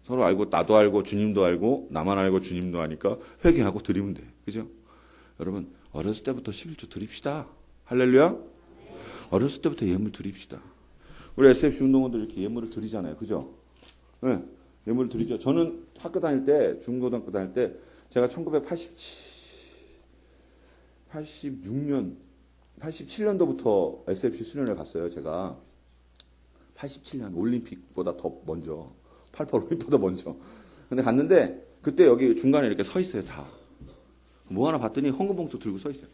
서로 알고 나도 알고 주님도 알고 나만 알고 주님도 아니까 회개하고 드리면 돼. 그죠? 여러분 어렸을 때부터 11조 드립시다. 할렐루야. 어렸을 때부터 예물 드립시다. 우리 SFC 운동원들 이렇게 예물을 드리잖아요. 그죠? 네, 예물을 드리죠. 저는 학교 다닐 때 중고등학교 다닐 때 제가 87년도부터 SFC 수련회 갔어요. 제가 87년 올림픽보다 더 먼저 88 올림픽보다 먼저. 근데 갔는데 그때 여기 중간에 이렇게 서 있어요. 다. 뭐 하나 봤더니 헌금봉투 들고 서 있어요.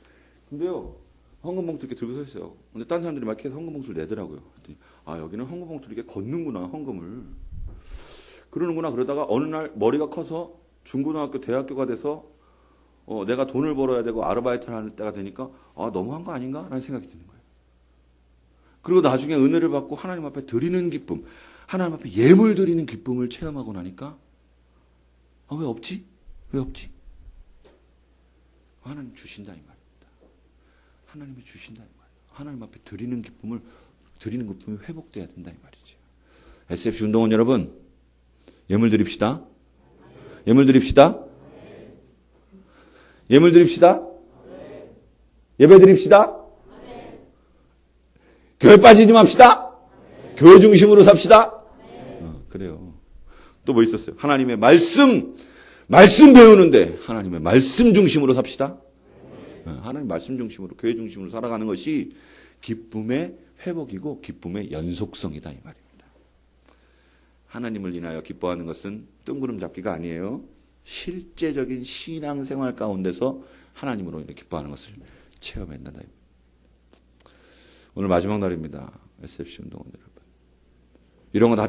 근데요 헌금봉투 이렇게 들고 서 있어요. 근데 다른 사람들이 막 해서 헌금봉투를 내더라고요. 그랬더니 아 여기는 헌금봉투를 이렇게 걷는구나 헌금을. 그러는구나. 그러다가 어느 날 머리가 커서 중고등학교 대학교가 돼서 내가 돈을 벌어야 되고 아르바이트를 하는 때가 되니까 아 너무한 거 아닌가? 라는 생각이 드는 거예요. 그리고 나중에 은혜를 받고 하나님 앞에 드리는 기쁨, 하나님 앞에 예물 드리는 기쁨을 체험하고 나니까 아, 왜 없지? 왜 없지? 하나님 주신다 이 말입니다. 하나님이 주신다 이 말이에요. 하나님 앞에 드리는 기쁨이 회복돼야 된다 이 말이죠. SFC 운동원 여러분 예물 드립시다. 예물 드립시다. 예물 드립시다. 예배 드립시다. 교회 빠지지 맙시다. 교회 중심으로 삽시다. 그래요. 또 뭐 있었어요? 하나님의 말씀 배우는데 하나님의 말씀 중심으로 삽시다. 하나님 말씀 중심으로 교회 중심으로 살아가는 것이 기쁨의 회복이고 기쁨의 연속성이다 이 말입니다. 하나님을 인하여 기뻐하는 것은 뜬구름 잡기가 아니에요. 실제적인 신앙생활 가운데서 하나님으로 인해 기뻐하는 것을 체험한다. 오늘 마지막 날입니다. SFC 운동원 여러분. 이런 거 다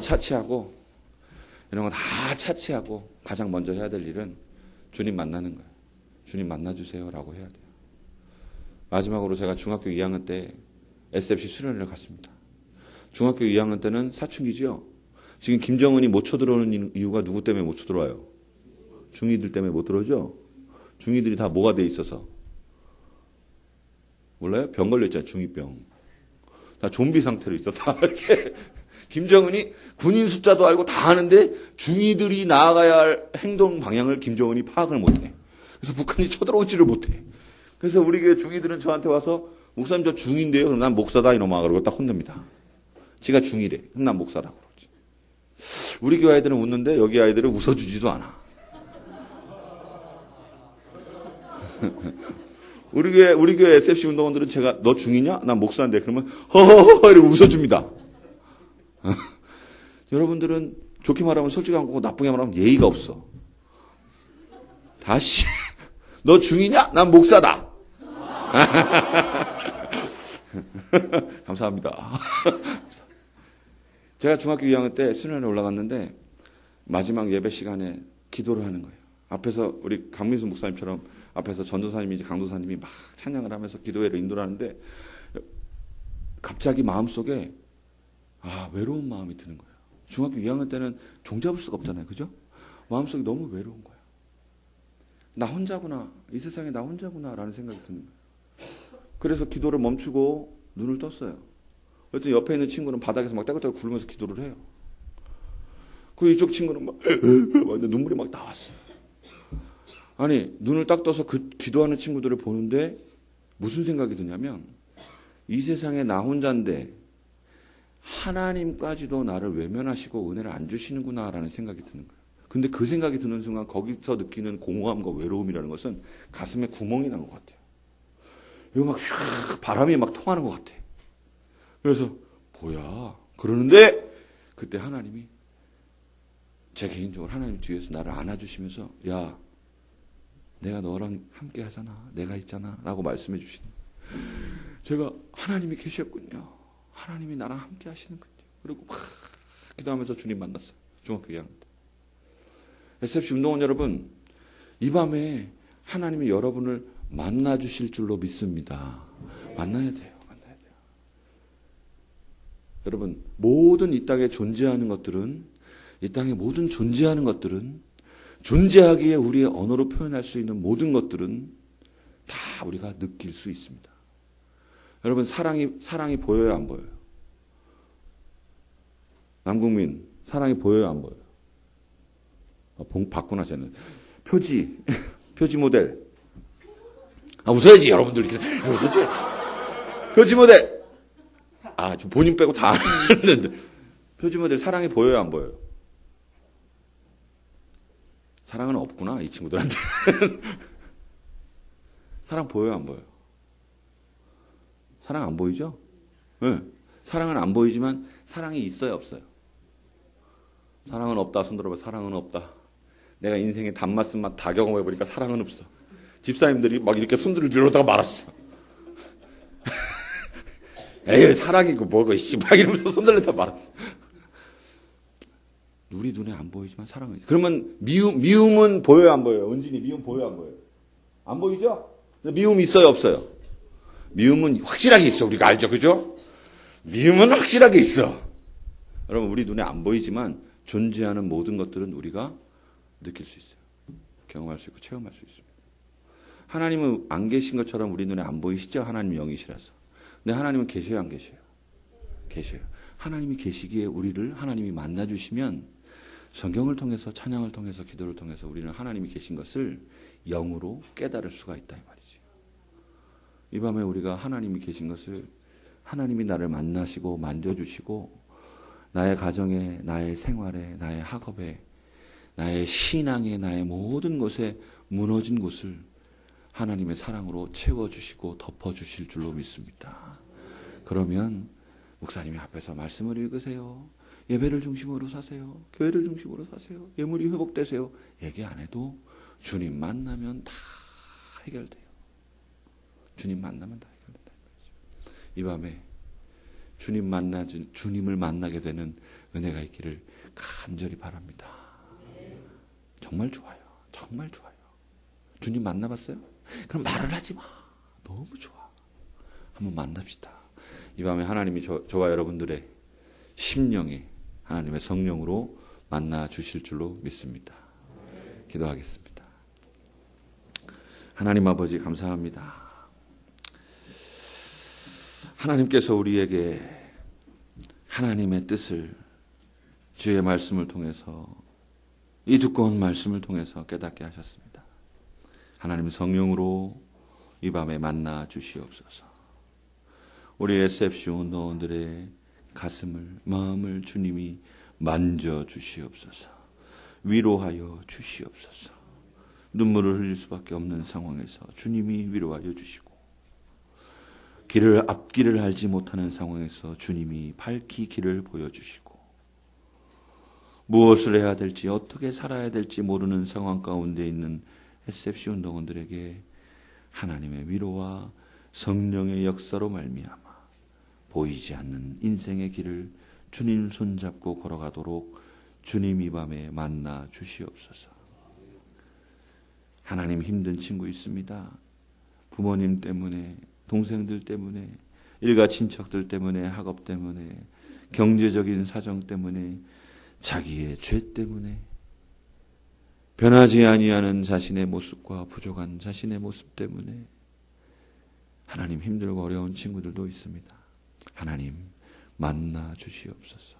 차치하고 가장 먼저 해야 될 일은 주님 만나는 거예요. 주님 만나주세요라고 해야 돼요. 마지막으로 제가 중학교 2학년 때 SFC 수련회를 갔습니다. 중학교 2학년 때는 사춘기죠. 지금 김정은이 못 쳐들어오는 이유가 누구 때문에 못 쳐들어와요? 중이들 때문에 못 들어오죠? 중이들이 다 뭐가 돼 있어서? 몰라요? 병 걸렸잖아요. 중이병. 다 좀비 상태로 있었다. 이렇게. 김정은이 군인 숫자도 알고 다 아는데 중이들이 나아가야 할 행동 방향을 김정은이 파악을 못해. 그래서 북한이 쳐들어오지를 못해. 그래서 우리 교회 중이들은 저한테 와서 목사님 저 중인데요. 그럼 난 목사다 이놈아 그러고 딱 혼냅니다. 지가 중이래. 그럼 난 목사라고 그러지. 우리 교회 아이들은 웃는데 여기 아이들은 웃어주지도 않아. 우리 교회 SFC 운동원들은 제가 너 중이냐? 난 목사인데 그러면 허허허 이러고 웃어줍니다. 여러분들은 좋게 말하면 솔직한 거고 나쁘게 말하면 예의가 없어. 다시 너 중이냐? 난 목사다. 감사합니다. 제가 중학교 2학년 때 수련회에 올라갔는데 마지막 예배 시간에 기도를 하는 거예요. 앞에서 우리 강민수 목사님처럼 앞에서 전도사님이지 강도사님이 막 찬양을 하면서 기도회를 인도를 하는데 갑자기 마음속에 외로운 마음이 드는 거예요. 중학교 2학년 때는 종잡을 수가 없잖아요. 그죠? 마음속이 너무 외로운 거예요. 나 혼자구나. 이 세상에 나 혼자구나 라는 생각이 드는 거예요. 그래서 기도를 멈추고 눈을 떴어요. 그랬더니 옆에 있는 친구는 바닥에서 막 떼굴떼굴 굴면서 기도를 해요. 그 이쪽 친구는 막 눈물이 막 나왔어요. 아니 눈을 딱 떠서 그 기도하는 친구들을 보는데 무슨 생각이 드냐면 이 세상에 나 혼자인데 하나님까지도 나를 외면하시고 은혜를 안 주시는구나라는 생각이 드는 거예요. 근데 그 생각이 드는 순간 거기서 느끼는 공허함과 외로움이라는 것은 가슴에 구멍이 난 것 같아요. 이거 막 바람이 막 통하는 것 같아. 그래서 뭐야 그러는데 그때 하나님이 제 개인적으로 하나님 뒤에서 나를 안아주시면서 야 내가 너랑 함께 하잖아. 내가 있잖아. 라고 말씀해 주시는 거예요. 제가 하나님이 계셨군요. 하나님이 나랑 함께 하시는군요. 그리고 기도하면서 주님 만났어요. 중학교 2학년 때. SFC 운동원 여러분, 이 밤에 하나님이 여러분을 만나 주실 줄로 믿습니다. 만나야 돼요. 만나야 돼요. 여러분, 모든 이 땅에 존재하는 것들은 이 땅에 모든 존재하는 것들은 존재하기에 우리의 언어로 표현할 수 있는 모든 것들은 다 우리가 느낄 수 있습니다. 여러분 사랑이 보여요 안 보여요? 남국민 사랑이 보여요 안 보여요? 봤구나 쟤는. 표지 모델. 웃어야지 여러분들 이렇게 웃어줘야지. 표지 모델. 좀 본인 빼고 다 아는데 표지 모델 사랑이 보여요 안 보여요? 사랑은 없구나 이 친구들한테. 사랑 보여요 안 보여요? 사랑 안 보이죠? 네. 사랑은 안 보이지만 사랑이 있어요 없어요? 사랑은 없다. 손 들어봐. 사랑은 없다. 내가 인생의 단맛 쓴맛 다 경험해보니까 사랑은 없어. 집사님들이 막 이렇게 손들을 들어다가 말았어. 에이 사랑이고 뭐고 막 이러면서 손들을 다 말았어. 우리 눈에 안 보이지만 사랑은. 그러면 미움은 보여요 안 보여요? 은진이 미움 보여요 안 보여요? 안 보이죠? 미움 있어요 없어요? 미움은 확실하게 있어. 우리가 알죠 그죠? 미움은 확실하게 있어. 여러분 우리 눈에 안 보이지만 존재하는 모든 것들은 우리가 느낄 수 있어요. 경험할 수 있고 체험할 수 있습니다. 하나님은 안 계신 것처럼 우리 눈에 안 보이시죠? 하나님 영이시라서. 근데 하나님은 계셔요 안 계셔요? 계셔요. 하나님이 계시기에 우리를 하나님이 만나주시면 성경을 통해서 찬양을 통해서 기도를 통해서 우리는 하나님이 계신 것을 영으로 깨달을 수가 있다 이 말이죠. 이 밤에 우리가 하나님이 계신 것을 하나님이 나를 만나시고 만져주시고 나의 가정에 나의 생활에 나의 학업에 나의 신앙에 나의 모든 것에 무너진 곳을 하나님의 사랑으로 채워주시고 덮어주실 줄로 믿습니다. 그러면 목사님이 앞에서 말씀을 읽으세요. 예배를 중심으로 사세요. 교회를 중심으로 사세요. 예물이 회복되세요. 얘기 안 해도 주님 만나면 다 해결돼요. 주님 만나면 다 해결된다. 이 밤에 주님을 만나게 되는 은혜가 있기를 간절히 바랍니다. 정말 좋아요. 정말 좋아요. 주님 만나봤어요? 그럼 말을 하지 마. 너무 좋아. 한번 만납시다. 이 밤에 하나님이 저와 여러분들의 심령에 하나님의 성령으로 만나 주실 줄로 믿습니다. 기도하겠습니다. 하나님 아버지 감사합니다. 하나님께서 우리에게 하나님의 뜻을 주의 말씀을 통해서, 이 두꺼운 말씀을 통해서 깨닫게 하셨습니다. 하나님 성령으로 이 밤에 만나 주시옵소서. 우리 SFC 운동원들의 가슴을, 마음을 주님이 만져 주시옵소서. 위로하여 주시옵소서. 눈물을 흘릴 수밖에 없는 상황에서 주님이 위로하여 주시고, 앞길을 알지 못하는 상황에서 주님이 밝히 길을 보여주시고, 무엇을 해야 될지, 어떻게 살아야 될지 모르는 상황 가운데 있는 SFC 운동원들에게 하나님의 위로와 성령의 역사로 말미암아 보이지 않는 인생의 길을 주님 손잡고 걸어가도록 주님 이 밤에 만나 주시옵소서. 하나님, 힘든 친구 있습니다. 부모님 때문에, 동생들 때문에, 일가 친척들 때문에, 학업 때문에, 경제적인 사정 때문에, 자기의 죄 때문에, 변하지 아니하는 자신의 모습과 부족한 자신의 모습 때문에 하나님, 힘들고 어려운 친구들도 있습니다. 하나님, 만나 주시옵소서.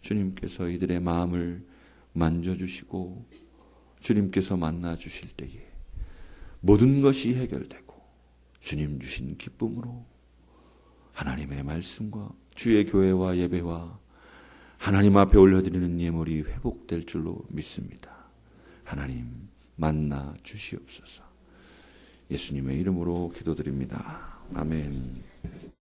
주님께서 이들의 마음을 만져주시고 주님께서 만나 주실 때에 모든 것이 해결되고 주님 주신 기쁨으로 하나님의 말씀과 주의 교회와 예배와 하나님 앞에 올려드리는 예물이 회복될 줄로 믿습니다. 하나님, 만나 주시옵소서. 예수님의 이름으로 기도드립니다. 아멘.